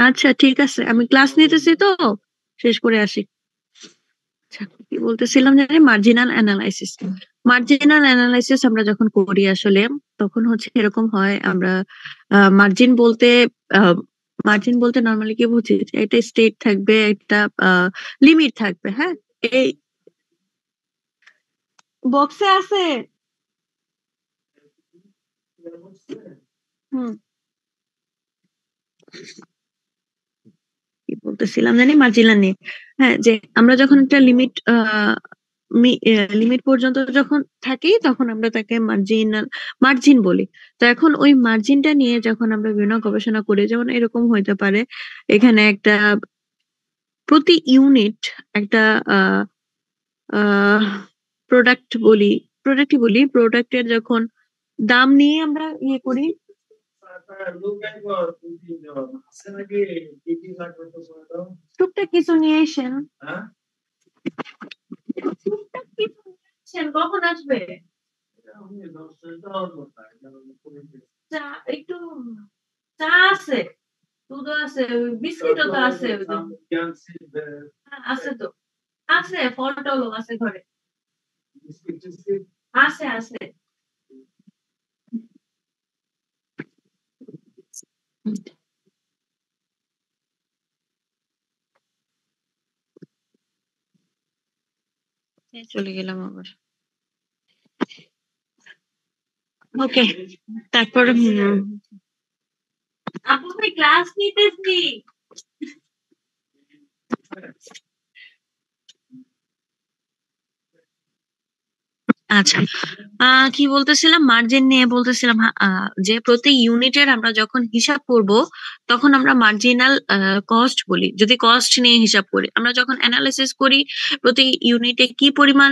[SPEAKER 1] আচ্ছা ঠিক আছে, আমি ক্লাস নিতেছি তো, শেষ করে আসি। আচ্ছা, কি বলতেছিলাম জানি, মার্জিনাল অ্যানালাইসিস। মার্জিনাল অ্যানালাইসিস আমরা যখন করি আসলে তখন হচ্ছে এরকম হয়, আমরা মার্জিন বলতে মার্জিন বলতে নর্মালি কি বুঝি, যে একটা স্টেট থাকবে, একটা লিমিট থাকবে। হ্যাঁ, এই বক্সে আছে। হুম, কি বলতেছিলাম জানি, মার্জিনাল নিয়ে। হ্যাঁ, যে আমরা যখন একটা লিমিট পর্যন্ত যখন থাকি তখন আমরা তাকে মার্জিন বলি। তো এখন ওই মার্জিনটা নিয়ে যখন আমরা বিভিন্ন গবেষণা করি, যেমন এরকম হইতে পারে এখানে একটা প্রতি ইউনিট একটা প্রোডাক্টের যখন দাম নিয়ে আমরা ইয়ে করি। টুকটাক কিছু নিয়ে এসেন। টুকটাক কিছু নিয়ে এসেন, কখন আসবে? চা একটু, চা আছে, দুধও আছে, বিস্কিটও তো আছে। হ্যাঁ, আছে তো, আছে, ফল টলও আছে ঘরে। আছে আছে। চলে গেলাম আবার। ওকে, তারপর আপু আমি ক্লাস নিতেছি। আচ্ছা, কি বলতেছিলাম, মার্জিন নিয়ে বলতেছিলাম। যে প্রতি ইউনিটের আমরা যখন হিসাব করব তখন আমরা মার্জিনাল কস্ট বলি। যদি কস্ট নিয়ে হিসাব করি, আমরা যখন অ্যানালাইসিস করি প্রতি ইউনিটে কি পরিমাণ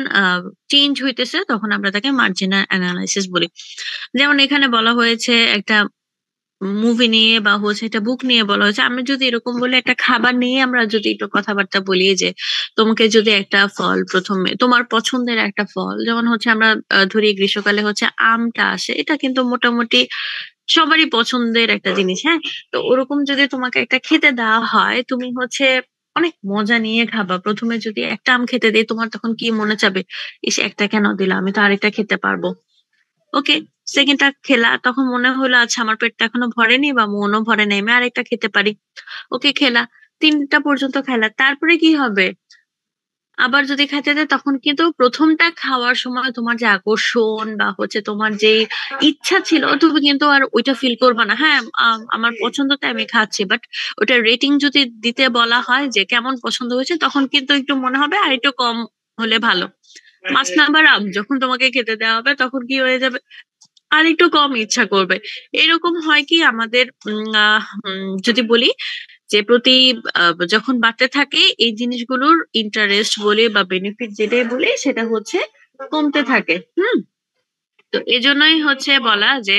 [SPEAKER 1] চেঞ্জ হইতেছে তখন আমরা তাকে মার্জিনাল অ্যানালাইসিস বলি। যেমন এখানে বলা হয়েছে একটা মুভি নিয়ে বা হচ্ছে একটা বুক নিয়ে বলা হয়েছে, আমি যদি এরকম বলি একটা খাবার নিয়ে আমরা যদি একটু কথাবার্তা বলি, যে তোমাকে যদি একটা ফল, প্রথমে তোমার পছন্দের একটা ফল, যেমন হচ্ছে আমরা ধরি গ্রীষ্মকালে হচ্ছে আমটা আসে, এটা কিন্তু মোটামুটি সবারই পছন্দের একটা জিনিস। হ্যাঁ, তো ওরকম যদি তোমাকে একটা খেতে দেওয়া হয়, তুমি হচ্ছে অনেক মজা নিয়ে খাবা। প্রথমে যদি একটা আম খেতে দিই তোমার তখন কি মনে চাবে, ইস একটা কেন দিলা, আমি তো আরেকটা খেতে পারবো। ওকে, সেকেন্ডটা খেলা, তখন মনে হলো আচ্ছা আমার পেটটা এখনো ভরেনি বা মনও ভরে নাই, আমি আরেকটা খেতে পারি। ওকে, খেলা, তিনটা পর্যন্ত খেলা, তারপরে কি হবে? আবার যদি খাইতে দেয় তখন কিন্তু প্রথমটা খাওয়ার সময় তোমার যে আকর্ষণ বা হচ্ছে তোমার যে ইচ্ছা ছিল তুমি কিন্তু আর ওইটা ফিল করবে না। হ্যাঁ, আমার পছন্দটা আমি খাচ্ছি, বাট ওটা রেটিং যদি দিতে বলা হয় যে কেমন পছন্দ হয়েছে, তখন কিন্তু একটু মনে হবে আর একটু কম হলে ভালো। 5 নাম্বার আপ যখন তোমাকে খেতে দেওয়া হবে তখন কি হয়ে যাবে, আর একটু কম ইচ্ছা করবে। এরকম হয় কি আমাদের যদি বলি যে প্রতি যখন বাড়তে থাকে এই জিনিসগুলোর ইন্টারেস্ট বলে বা বেনিফিট যেটাই বলি সেটা হচ্ছে কমতে থাকে। তো এজন্যই হচ্ছে বলা যে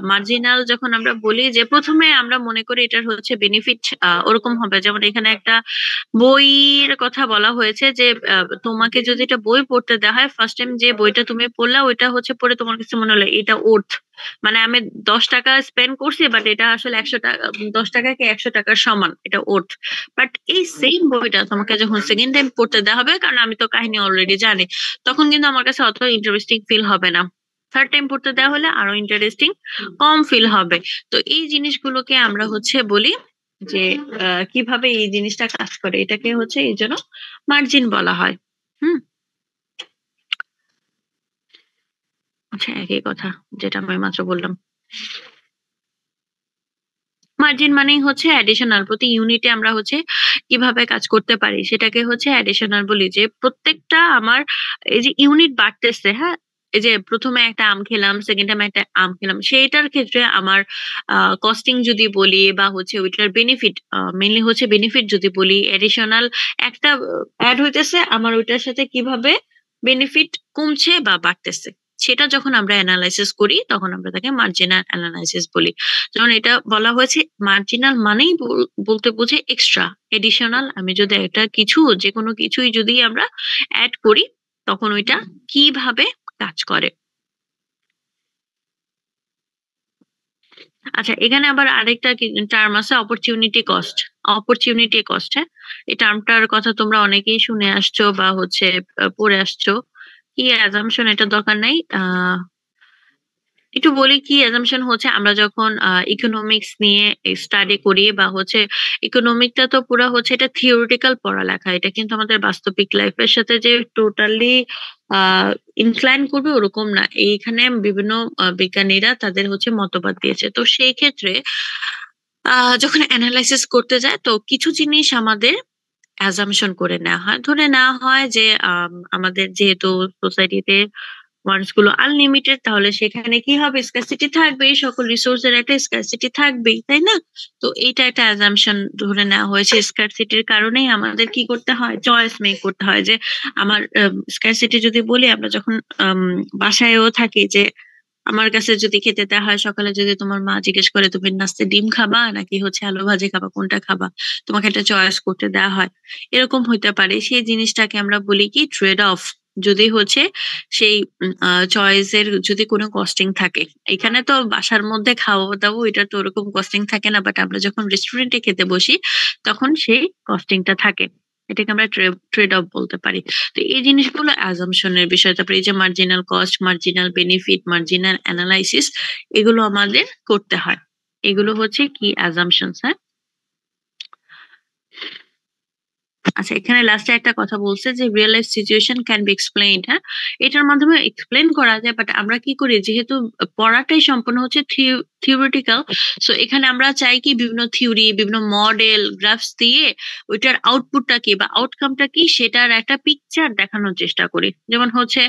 [SPEAKER 1] মার্জিনাল যখন আমরা বলি যে প্রথমে আমরা মনে করি এটার হচ্ছে বেনিফিট ওরকম হবে, যেমন এখানে একটা বইয়ের কথা বলা হয়েছে যে তোমাকে যদি এটা বই পড়তে দেওয়া হয়, ফার্স্ট টাইম যে বইটা তুমি পড়লা ওইটা হচ্ছে পড়ে তোমার কাছে মনে হলো এটা ওর্থ, মানে আমি 10 টাকা স্পেন্ড করছি বাট এটা আসলে 100 টাকা, 10 টাকাকে 100 টাকার সমান, এটা ওর্থ। বাট এই সেম বইটা তোমাকে যখন সেকেন্ড টাইম পড়তে দেওয়া হবে, কারণ আমি তো কাহিনী অলরেডি জানি, তখন কিন্তু আমার কাছে অত ইন্টারেস্টিং ফিল হবে না। থার্ড টাইম পড়তে দেওয়া হলে আরো ইন্টারেস্টিং কম ফিল হবে। তো এই জিনিসগুলোকে আমরা হচ্ছে বলি যে কিভাবে এই জিনিসটা কাজ করে, এটাকে হচ্ছে এই জন্য মার্জিন বলা হয়। হুম। আচ্ছা, একই কথা যেটা আমি মাত্র বললাম। মার্জিন মানেই হচ্ছে অ্যাডিশনাল, প্রতি ইউনিটে আমরা হচ্ছে কিভাবে কাজ করতে পারি সেটাকে হচ্ছে অ্যাডিশনাল বলি, যে প্রত্যেকটা আমার এই যে ইউনিট বাড়তেছে, হ্যাঁ, এই যে প্রথমে একটা আম খেলাম, সেকেন্ড টাইম একটা আম খেলাম, সেইটার ক্ষেত্রে আমার কস্টিং যদি বলি বা হচ্ছে ওইটার বেনিফিট, মেইনলি হচ্ছে বেনিফিট যদি বলি, এডিশনাল একটা অ্যাড হইতেছে আমার, ওইটার সাথে কিভাবে বেনিফিট কমছে বা বাড়তেছে সেটা যখন আমরা অ্যানালাইসিস করি তখন আমরা তাকে মার্জিনাল অ্যানালাইসিস বলি। যেমন এটা বলা হয়েছে মার্জিনাল মানেই বলতে বোঝে এক্সট্রা, এডিশনাল। আমি যদি একটা কিছু যে কোনো কিছুই যদি আমরা অ্যাড করি তখন ওইটা কিভাবে কাজ করে। আচ্ছা, এখানে আবার আরেকটা টার্ম আছে, অপরচুনিটি কস্ট। অপরচুনিটি কস্ট, হ্যাঁ, এই টার্মটার কথা তোমরা অনেকেই শুনে আসছো বা হচ্ছে পড়ে আসছো। কি অ্যাজাম্পশন, এটা দরকার নাই। একটু বলি কি অ্যাজাম্পশন হচ্ছে, আমরা যখন ইকোনমিক্স নিয়ে স্টাডি করি বা হচ্ছে ইকোনমিকটা তো পুরো হচ্ছে এটা থিওরিটিক্যাল পড়ালেখা, এটা কিন্তু আমাদের বাস্তবিক লাইফের সাথে যে টোটালি আহ ইনক্লাইন করবে ওরকম না। এইখানে বিভিন্ন বিজ্ঞানীরা তাদের হচ্ছে মতবাদ দিয়েছে, তো সেই ক্ষেত্রে যখন অ্যানালাইসিস করতে যায় তো কিছু জিনিস আমাদের অ্যাজাম্পশন করে নেওয়া হয়, ধরে নেওয়া হয় যে আমাদের যেহেতু সোসাইটিতে ওয়ান্টস গুলো আনলিমিটেড, তাহলে সেখানে কি হবে, স্কারসিটি থাকবেই, সকল রিসোর্সের একটা স্কারসিটি থাকবেই, তাই না? তো এইটা একটা অ্যাজাম্পশন ধরে নেওয়া হয়েছে, স্কারসিটির কারণেই আমাদের কি করতে হয়, চয়েস মেক করতে হয়। যে আমার স্কারসিটি যদি বলি, আমরা যখন বাসায়ও থাকি, যে আমার কাছে যদি খেতে দেওয়া হয় সকালে, যদি তোমার মা জিজ্ঞেস করে তুমি নাস্তে ডিম খাবা নাকি হচ্ছে আলু ভাজি খাবা, কোনটা খাবা, তোমাকে একটা চয়েস করতে দেওয়া হয়, এরকম হইতে পারে। সেই জিনিসটাকে আমরা বলি কি ট্রেড অফ, যদি হচ্ছে সেই চয়েসের যদি কোনো কস্টিং থাকে। এখানে তো বাসার মধ্যে খাওয়া দাওয়া এটা তো ওরকম কস্টিং থাকে না, বাট আমরা যখন রেস্টুরেন্টে খেতে বসি তখন সেই কস্টিংটা থাকে, এটাকে আমরা ট্রেড অফ বলতে পারি। তো এই জিনিসগুলো অ্যাজাম্পশনের বিষয়। তারপরে এই যে marginal cost, marginal benefit, marginal analysis, এগুলো আমাদের করতে হয়। এগুলো হচ্ছে কি অ্যাজাম্পশনস, হ্যাঁ। আচ্ছা, এখানে লাস্টে একটা কথা বলছে যে real life situation can be explained, হ্যাঁ, এটার মাধ্যমে এক্সপ্লেন করা যায়, বাট আমরা কি করি, যেহেতু পড়াটাই সম্পূর্ণ হচ্ছে থিওরিটিক্যাল, সো এখানে আমরা চাই কি বিভিন্ন থিওরি, বিভিন্ন মডেল, গ্রাফস দিয়ে ওইটার আউটপুটটা কি বা আউটকামটা কি সেটার একটা পিকচার দেখানোর চেষ্টা করি। যেমন হচ্ছে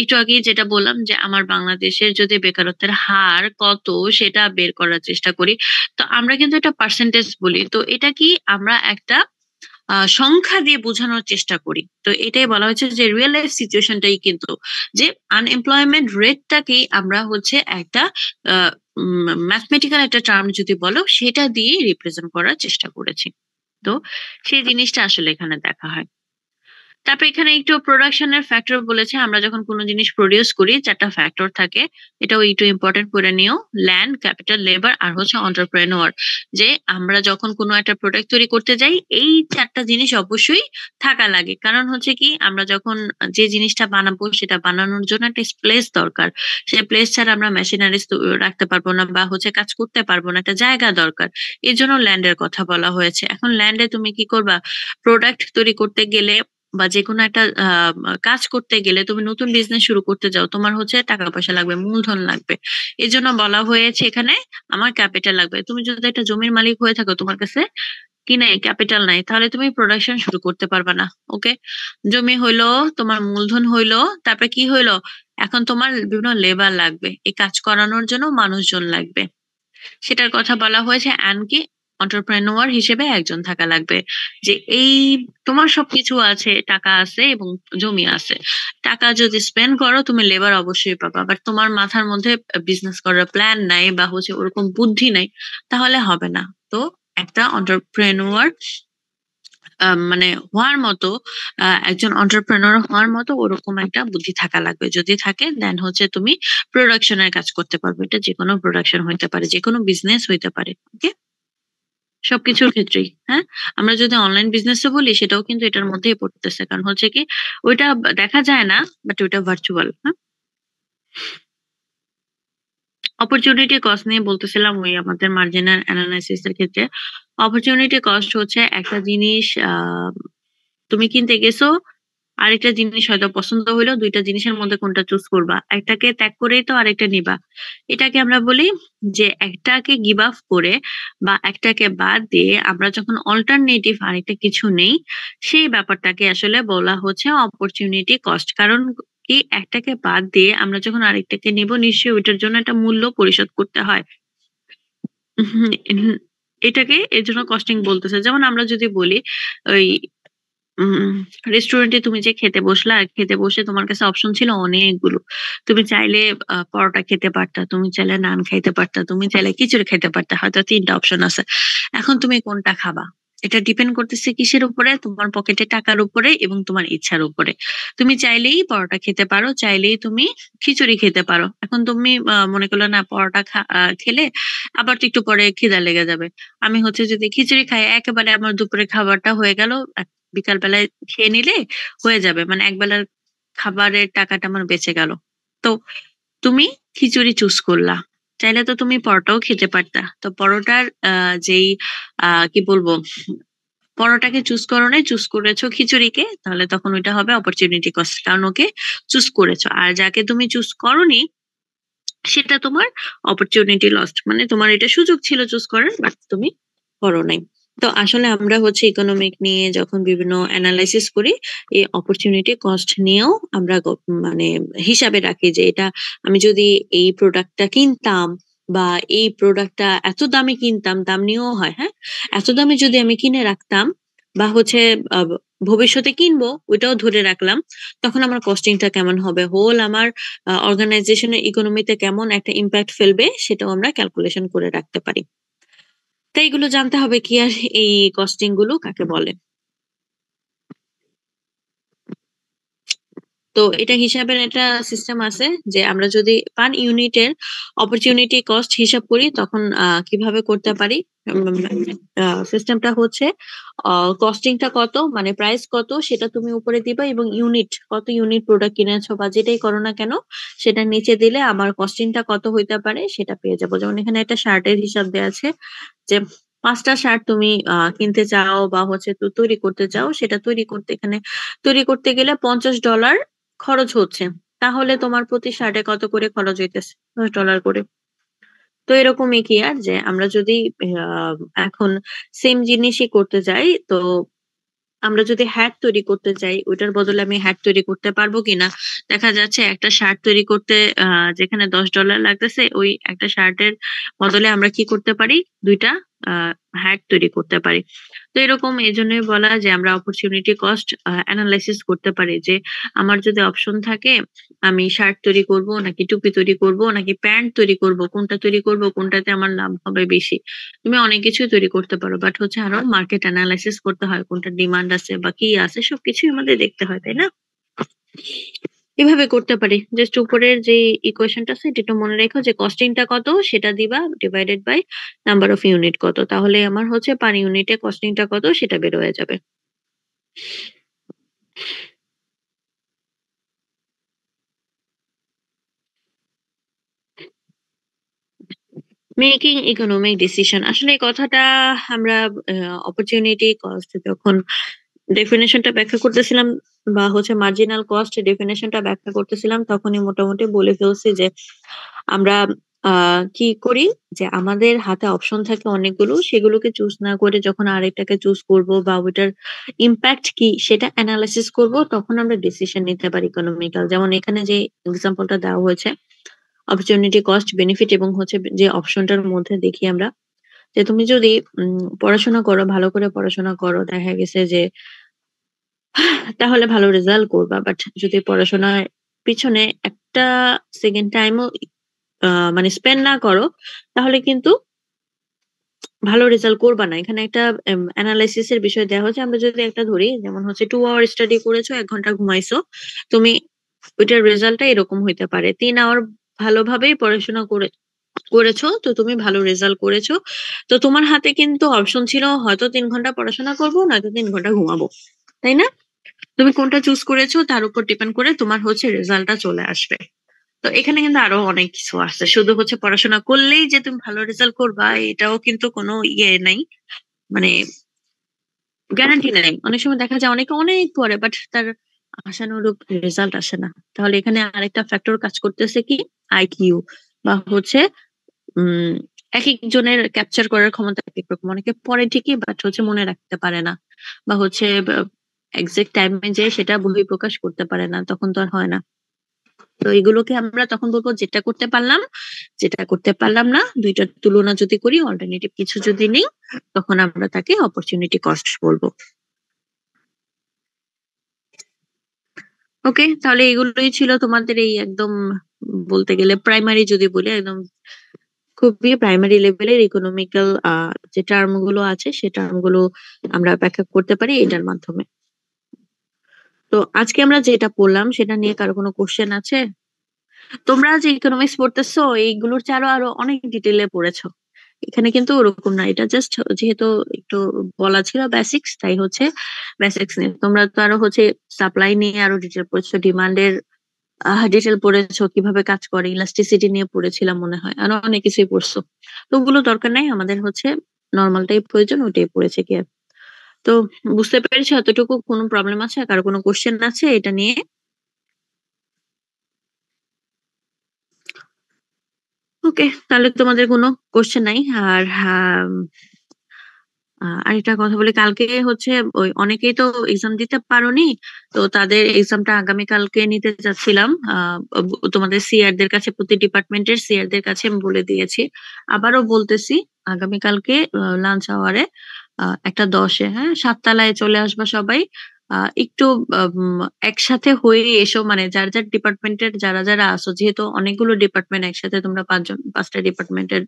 [SPEAKER 1] একটু আগে যেটা বললাম যে আমার বাংলাদেশের যদি বেকারত্বের হার কত সেটা বের করার চেষ্টা করি, তো আমরা কিন্তু এটা পার্সেন্টেজ বলি, তো এটা কি আমরা একটা সংখ্যা দিয়ে বোঝানোর চেষ্টা করি। তো এটাই বলা হচ্ছে যে রিয়েল লাইফ সিচুয়েশনটাই কিন্তু, যে আনএমপ্লয়মেন্ট রেটটাকেই আমরা হচ্ছে একটা ম্যাথমেটিক্যাল একটা টার্ম যদি বলো সেটা দিয়ে রিপ্রেজেন্ট করার চেষ্টা করেছি। তো সেই জিনিসটা আসলে এখানে দেখা হয়। তারপর এখানে একটু প্রোডাকশনের ফ্যাক্টর বলেছে, আমরা যখন কোনো জিনিস প্রডিউস করি 4টা ফ্যাক্টর থাকে, এটাও একটু ইম্পর্টেন্ট করে নিও, ল্যান্ড, ক্যাপিটাল, লেবার আর হচ্ছে এন্টারপ্রেনিউর। যে আমরা যখন কোনো একটা প্রোডাক্ট তৈরি করতে যাই এই 4টা জিনিস অবশ্যই থাকা লাগে, কারণ হচ্ছে কি আমরা যখন যে জিনিসটা বানাবো সেটা বানানোর জন্য একটা প্লেস দরকার, সেই প্লেস ছাড়া আমরা মেশিনারিজ রাখতে পারবো না বা হচ্ছে কাজ করতে পারবো না, একটা জায়গা দরকার। এই জন্য ল্যান্ডের কথা বলা হয়েছে। এখন ল্যান্ডে তুমি কি করবা, প্রোডাক্ট তৈরি করতে গেলে বা যেকোনো একটা কাজ করতে গেলে, তুমি নতুন বিজনেস শুরু করতে যাও, তোমার হচ্ছে টাকা পয়সা লাগবে, মূলধন লাগবে। এই জন্য বলা হয়েছে এখানে আমার ক্যাপিটাল লাগবে। তুমি যদি একটা জমির মালিক হয়ে থাকো, তোমার কাছে কি নাই, ক্যাপিটাল নাই, তাহলে তুমি প্রোডাকশন শুরু করতে পারবে না। ওকে, জমি হইলো, তোমার মূলধন হইলো, তারপরে কি হইলো, এখন তোমার বিভিন্ন লেবার লাগবে, এই কাজ করানোর জন্য মানুষজন লাগবে। সেটার কথা বলা হয়েছে, অ্যান্ড কি, এন্টারপ্রেনুয়ার হিসেবে একজন থাকা লাগবে। যে এই তোমার সবকিছু আছে, টাকা আছে এবং জমি আছে, টাকা যদি স্পেন্ড করো তুমি লেবার অবশ্যই পাবা, বাট তোমার মাথার মধ্যে বিজনেস করার প্ল্যান নাই বা হচ্ছে ওরকম বুদ্ধি নাই, তাহলে হবে না। তো একটা এন্টারপ্রেনুয়ার মানে হওয়ার মতো, একজন এন্টারপ্রেনার হওয়ার মতো ওরকম একটা বুদ্ধি থাকা লাগবে। যদি থাকে দেন হচ্ছে তুমি প্রোডাকশনের কাজ করতে পারবে। এটা যে কোনো প্রোডাকশন হইতে পারে, যে কোনো বিজনেস হইতে পারে। ওকে, সবকিছুর ক্ষেত্রেই। হ্যাঁ, আমরা যদি অনলাইন বিজনেসে বলি, সেটাও কিন্তু এটার মধ্যেই পড়তেছে, কারণ হচ্ছে কি, ওইটা দেখা যায় না, বাট ওইটা ভার্চুয়াল। হ্যাঁ, অপরচুনিটি কস্ট নিয়ে বলতেছিলাম, ওই আমাদের মার্জিনাল অ্যানালাইসিস এর ক্ষেত্রে অপরচুনিটি কস্ট হচ্ছে একটা জিনিস তুমি কিনতে গেছো, আরেকটা জিনিস হয়তো পছন্দ হইলো, দুইটা জিনিসের মধ্যে কোনটা চুজ করবা, একটাকে ত্যাগ করেই তো আরেকটা নিবা। এটাকে আমরা বলি যে একটাকে গিভ আপ করে বা একটাকে বাদ দিয়ে আমরা যখন অল্টারনেটিভ আরেকটা কিছু নেই, সেই ব্যাপারটাকে আসলে বলা হচ্ছে অপরচুনিটি কস্ট। কারণ কি, একটাকে বাদ দিয়ে আমরা যখন আরেকটাকে নিব, নিশ্চয়ই ওইটার জন্য একটা মূল্য পরিশোধ করতে হয়। উহুম, উহুম, এটাকে এর জন্য কস্টিং বলতেছে। যেমন আমরা যদি বলি, ওই রেস্টুরেন্টে তুমি যে খেতে বসলা, খেতে বসে তোমার কাছে অপশন ছিল অনেকগুলো। তুমি চাইলে পরোটা খেতে পারতা, তুমি চাইলে নান খাইতে পারতা, তুমি চাইলে খিচুড়ি খাইতে পারতা, হয়তো ৩টা অপশন আছে। এখন তুমি কোনটা খাবা? এটা ডিপেন্ড করতেছে কিসের উপরে? তোমার পকেটে টাকার উপরে এবং তোমার ইচ্ছার উপরে। তুমি চাইলেই পরোটা খেতে পারো, চাইলেই তুমি খিচুড়ি খেতে পারো। এখন তুমি মনে করলে না, পরোটা খেলে আবার তো একটু পরে খিদা লেগে যাবে। আমি হচ্ছে যদি খিচুড়ি খাই, একেবারে আমার দুপুরের খাবারটা হয়ে গেল, বিকাল বেলায় খেয়ে নিলে হয়ে যাবে, মানে একবেলার খাবারের টাকাটা আমার বেঁচে গেল। তো তুমি খিচুড়ি চুজ করলা, চাইলে তো তুমি পরোটাও খেতে পারতা। তো পরোটার যেই কি বলবো, পরোটাকে চুজ করো নাই, চুজ করেছো খিচুড়িকে, তাহলে তখন ওইটা হবে অপরচুনিটি কস্ট, কারণ ওকে চুজ করেছো। আর যাকে তুমি চুজ করোনি, সেটা তোমার অপরচুনিটি লস্ট, মানে তোমার এটা সুযোগ ছিল চুজ করার, বাট তুমি করো নাই। তো আসলে আমরা হচ্ছে ইকোনমিক নিয়ে যখন বিভিন্ন অ্যানালাইসিস করি, এই অপরচুনিটি কস্ট নিয়েও আমরা মানে হিসাবে রাখি যে এটা, আমি যদি এই প্রোডাক্টটা কিনতাম বা এই প্রোডাক্টটা এত দামে কিনতাম, দাম নিয়েও হয়। হ্যাঁ, এত দামে যদি আমি কিনে রাখতাম বা হচ্ছে আহ, ভবিষ্যতে কিনবো, ওইটাও ধরে রাখলাম, তখন আমার কস্টিংটা কেমন হবে, হোল আমার অর্গানাইজেশনের ইকোনমিতে কেমন একটা ইম্প্যাক্ট ফেলবে, সেটাও আমরা ক্যালকুলেশন করে রাখতে পারি। তাই এগুলো জানতে হবে কি, আর এই কস্টিং গুলো কাকে বলে। তো এটা হিসাবের একটা সিস্টেম আছে, যে আমরা যদি পার ইউনিটের অপরচুনিটি কস্ট হিসাব করি, তখন কিভাবে করতে পারি। সিস্টেমটা হচ্ছে, কস্টিংটা কত, মানে প্রাইস কত, সেটা তুমি উপরে দিবা, এবং ইউনিট, কত ইউনিট প্রোডাক্ট কিনেছো বা যেটাই করো না কেন, সেটা নিচে দিলে আমার কস্টিংটা কত হইতে পারে সেটা পেয়ে যাবো। যেমন এখানে একটা শার্টের হিসাব দেওয়া আছে, যে 5টা শার্ট তুমি কিনতে চাও বা হচ্ছে তৈরি করতে চাও, সেটা তৈরি করতে, এখানে তৈরি করতে গেলে $50 খরচ হচ্ছে। তাহলে তোমার প্রতি শার্টে কত করে খরচ হইতেছে? $10 করে। তো এরকমই কি, আর যে আমরা যদি আহ, এখন সেম জিনিসই করতে যাই, তো আমরা যদি হ্যাট তৈরি করতে চাই, ওইটার বদলে আমি হ্যাট তৈরি করতে পারবো কিনা। দেখা যাচ্ছে একটা শার্ট তৈরি করতে যেখানে $10 লাগতেছে, ওই একটা শার্টের বদলে আমরা কি করতে পারি, 2টা হ্যাট তৈরি করতে পারি। তো এরকম, এই জন্যই বলা যে আমরা অপরচুনিটি কস্ট অ্যানালাইসিস করতে পারি, যে আমার যদি অপশন থাকে, আমি শার্ট তৈরি করব নাকি টুপি তৈরি করব নাকি প্যান্ট তৈরি করব, কোনটা তৈরি করব, কোনটাতে আমার লাভ হবে বেশি। তুমি অনেক কিছুই তৈরি করতে পারো, বাট হচ্ছে আরো মার্কেট অ্যানালাইসিস করতে হয়, কোনটা ডিমান্ড আছে বা কি আছে, সবকিছুই আমাদের দেখতে হয়, তাই না? এভাবে করতে পারি। জাস্ট উপরের যে ইকুয়েশনটা আছে, এটা একটু মনে রেখো, যে কস্টিংটা কত সেটা দিবা, divided by number of unit কত, তাহলে আমার হচ্ছে পার ইউনিটে কস্টিংটা কত সেটা বের হয়ে যাবে। মেকিং ইকোনমিক ডিসিশন, আসলে এই কথাটা আমরা অপরচুনিটি কস্ট যখন ডেফিনিশনটা ব্যাখ্যা করতেছিলাম বা মার্জিনাল কস্ট ডেফিনিশনটা ব্যাখ্যা করতেছিলাম, তখনই মোটামুটি বলে ফেলছি যে আমরা কি করি যে আমাদের হাতে অপশন থাকে অনেকগুলো, সেগুলোকে চুজ না করে যখন আরেকটাকে চুজ করব বা ওইটার ইমপ্যাক্ট কি সেটা এনালাইসিস করব, তখন আমরা ডিসিশন নিতে পারি ইকোনমিক্যাল। যেমন এখানে যে এক্সাম্পলটা দেওয়া হয়েছে, অপরচুনিটি কস্ট বেনিফিট এবং যে অপশনটার মধ্যে দেখি আমরা যে তুমি যদি পড়াশোনা করো, ভালো করে পড়াশোনা করো, দেখা গেছে যে তাহলে ভালো রেজাল্ট করবা। বাট যদি পড়াশোনার পিছনে একটা সেকেন্ড টাইমও মানে স্পেন্ড না করো, তাহলে কিন্তু ভালো রেজাল্ট করবা না। এখানে একটা অ্যানালাইসিস এর বিষয় দেওয়া হচ্ছে। আমরা যদি একটা ধরি, যেমন 2 আওয়ার স্টাডি করেছো, 1 ঘন্টা ঘুমাইছো, তুমি ওইটার রেজাল্টটা এরকম হইতে পারে। 3 আওয়ার ভালোভাবেই পড়াশোনা করেছো, তো তুমি ভালো রেজাল্ট করেছো। তো তোমার হাতে কিন্তু অপশন ছিল, হয়তো 3 ঘন্টা পড়াশোনা করবো, নয়তো 3 ঘন্টা ঘুমাবো, তাই না? তুমি কোনটা চুজ করেছো তার উপর ডিপেন্ড করে তোমার রেজাল্টটা চলে আসবে। তো এখানে কিন্তু আরো অনেক কিছু আছে, শুধু পড়াশোনা করলেই যে তুমি ভালো রেজাল্ট করবা এটাও কিন্তু কোনো নাই, মানে গ্যারান্টি নাই। অনেক সময় দেখা যায় অনেকে অনেক পড়ে বাট তার আশানুরূপ রেজাল্ট আসে না। তাহলে এখানে আরেকটা ফ্যাক্টর কাজ করতেছে, কি আইকিউ, বা উম এক একজনের ক্যাপচার করার ক্ষমতা এক এক রকম। অনেকে পড়ে ঠিকই বাট মনে রাখতে পারে না, বা এক্সাক্ট টাইমে যে সেটা বহিঃপ্রকাশ করতে পারে না, তখন তো আর হয় না। তো এগুলোকে আমরা তখন বলবো যেটা করতে পারলাম, যেটা করতে পারলাম না, দুইটার তুলনা যদি করি, অল্টারনেটিভ কিছু যদি নেই, তখন আমরা তাকে অপরচুনিটি কস্ট বলবো। ওকে, তাহলে এগুলোই ছিল তোমাদের এই একদম, বলতে গেলে প্রাইমারি যদি বলি, একদম খুবই প্রাইমারি লেভেলের ইকোনমিক্যাল যে টার্ম গুলো আছে, সে টার্ম গুলো আমরা ব্যাখ্যা করতে পারি এটার মাধ্যমে। তো আজকে আমরা যেটা পড়লাম সেটা নিয়ে কারো কোনো কোশ্চেন আছে? তোমরা যে ইকোনমিক্স পড়তেছো এইগুলোর চেয়ে আরো আরো অনেক ডিটেলে পড়েছো। এখানে কিন্তু ওরকম না, এটা জাস্ট যেহেতু একটু বলা ছিল বেসিক্স, তাই বেসিক্স নিয়ে তোমরা তো আরো সাপ্লাই নিয়ে আরো ডিটেল পড়েছো, ডিমান্ডের ডিটেল পড়েছো, কিভাবে কাজ করে, ইলাস্টিসিটি নিয়ে পড়েছিলাম মনে হয়, আরো অনেক কিছুই পড়ছো। তো ওগুলো দরকার নাই, আমাদের নর্মালটাই প্রয়োজন, ওইটাই পড়েছে কি আর। তো বুঝতে পেরেছি এতটুকু? কোনো প্রবলেম আছে? কারো কোনো কোশ্চেন আছে এটা নিয়ে? ওকে, তাহলে তোমাদের কোনো কোশ্চেন নাই। আর আরেকটা কথা বলি, কালকে ওই অনেকেই তো এক্সাম দিতে পারোনি, তো তাদের এক্সামটা আগামীকালকে নিতে যাচ্ছিলাম। তোমাদের সিআর দের কাছে, প্রতি ডিপার্টমেন্টের সিআর দের কাছে আমি বলে দিয়েছি, আবারও বলতেছি, আগামীকালকে লাঞ্চ আওয়ারে 1:10-এ, হ্যাঁ, 7 তলায় চলে আসবা সবাই। একটু একসাথে হয়ে এসো, মানে যার যার ডিপার্টমেন্টের যারা যারা আসো, যেহেতু অনেকগুলো ডিপার্টমেন্ট একসাথে, তোমরা 5টা ডিপার্টমেন্টের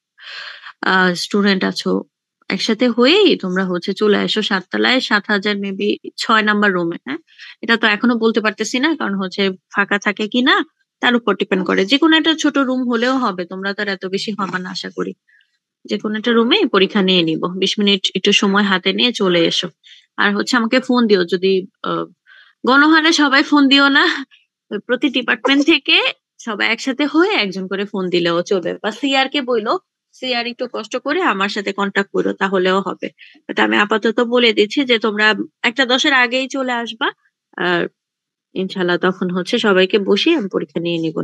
[SPEAKER 1] স্টুডেন্ট আছো, একসাথে হয়েই তোমরা চলে আসো 7 তলায়, 7,000 মেবি 6 নাম্বার রুমে। হ্যাঁ, এটা তো এখনো বলতে পারতেছি না, কারণ ফাঁকা থাকে কি না তার উপর ডিপেন্ড করে। যে কোনো একটা ছোট রুম হলেও হবে, তোমরা তো আর এত বেশি হবে না আশা করি। যে কোনো একটা রুমে পরীক্ষা নিয়ে নিব, 20 মিনিট একটু সময় হাতে নিয়ে চলে এসো। আর আমাকে ফোন দিও যদি আহ, গণহারে সবাই ফোন দিও না, ওই প্রতি ডিপার্টমেন্ট থেকে সবাই একসাথে হয়ে একজন করে ফোন দিলেও চলবে, বা সিআর কে বইলো, সিআর একটু কষ্ট করে আমার সাথে কন্টাক্ট করো, তাহলেও হবে। এটা আমি আপাতত বলে দিচ্ছি যে তোমরা 1:10-এর আগেই চলে আসবা। আর ইনশাল্লাহ তখন সবাইকে বসিয়ে আমি পরীক্ষা নিয়ে নিবো।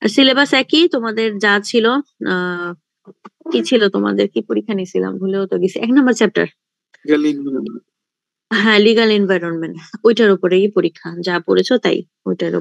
[SPEAKER 1] আর সিলেবাস একই তোমাদের যা ছিল। আহ কি ছিল তোমাদের, কি পরীক্ষা নিয়েছিলাম ভুলেও তো গেছি, 1 নাম্বার চ্যাপ্টার। হ্যাঁ, লিগাল এনভায়রনমেন্ট, ওইটার উপরেই পরীক্ষা, যা পড়েছো তাই ওইটার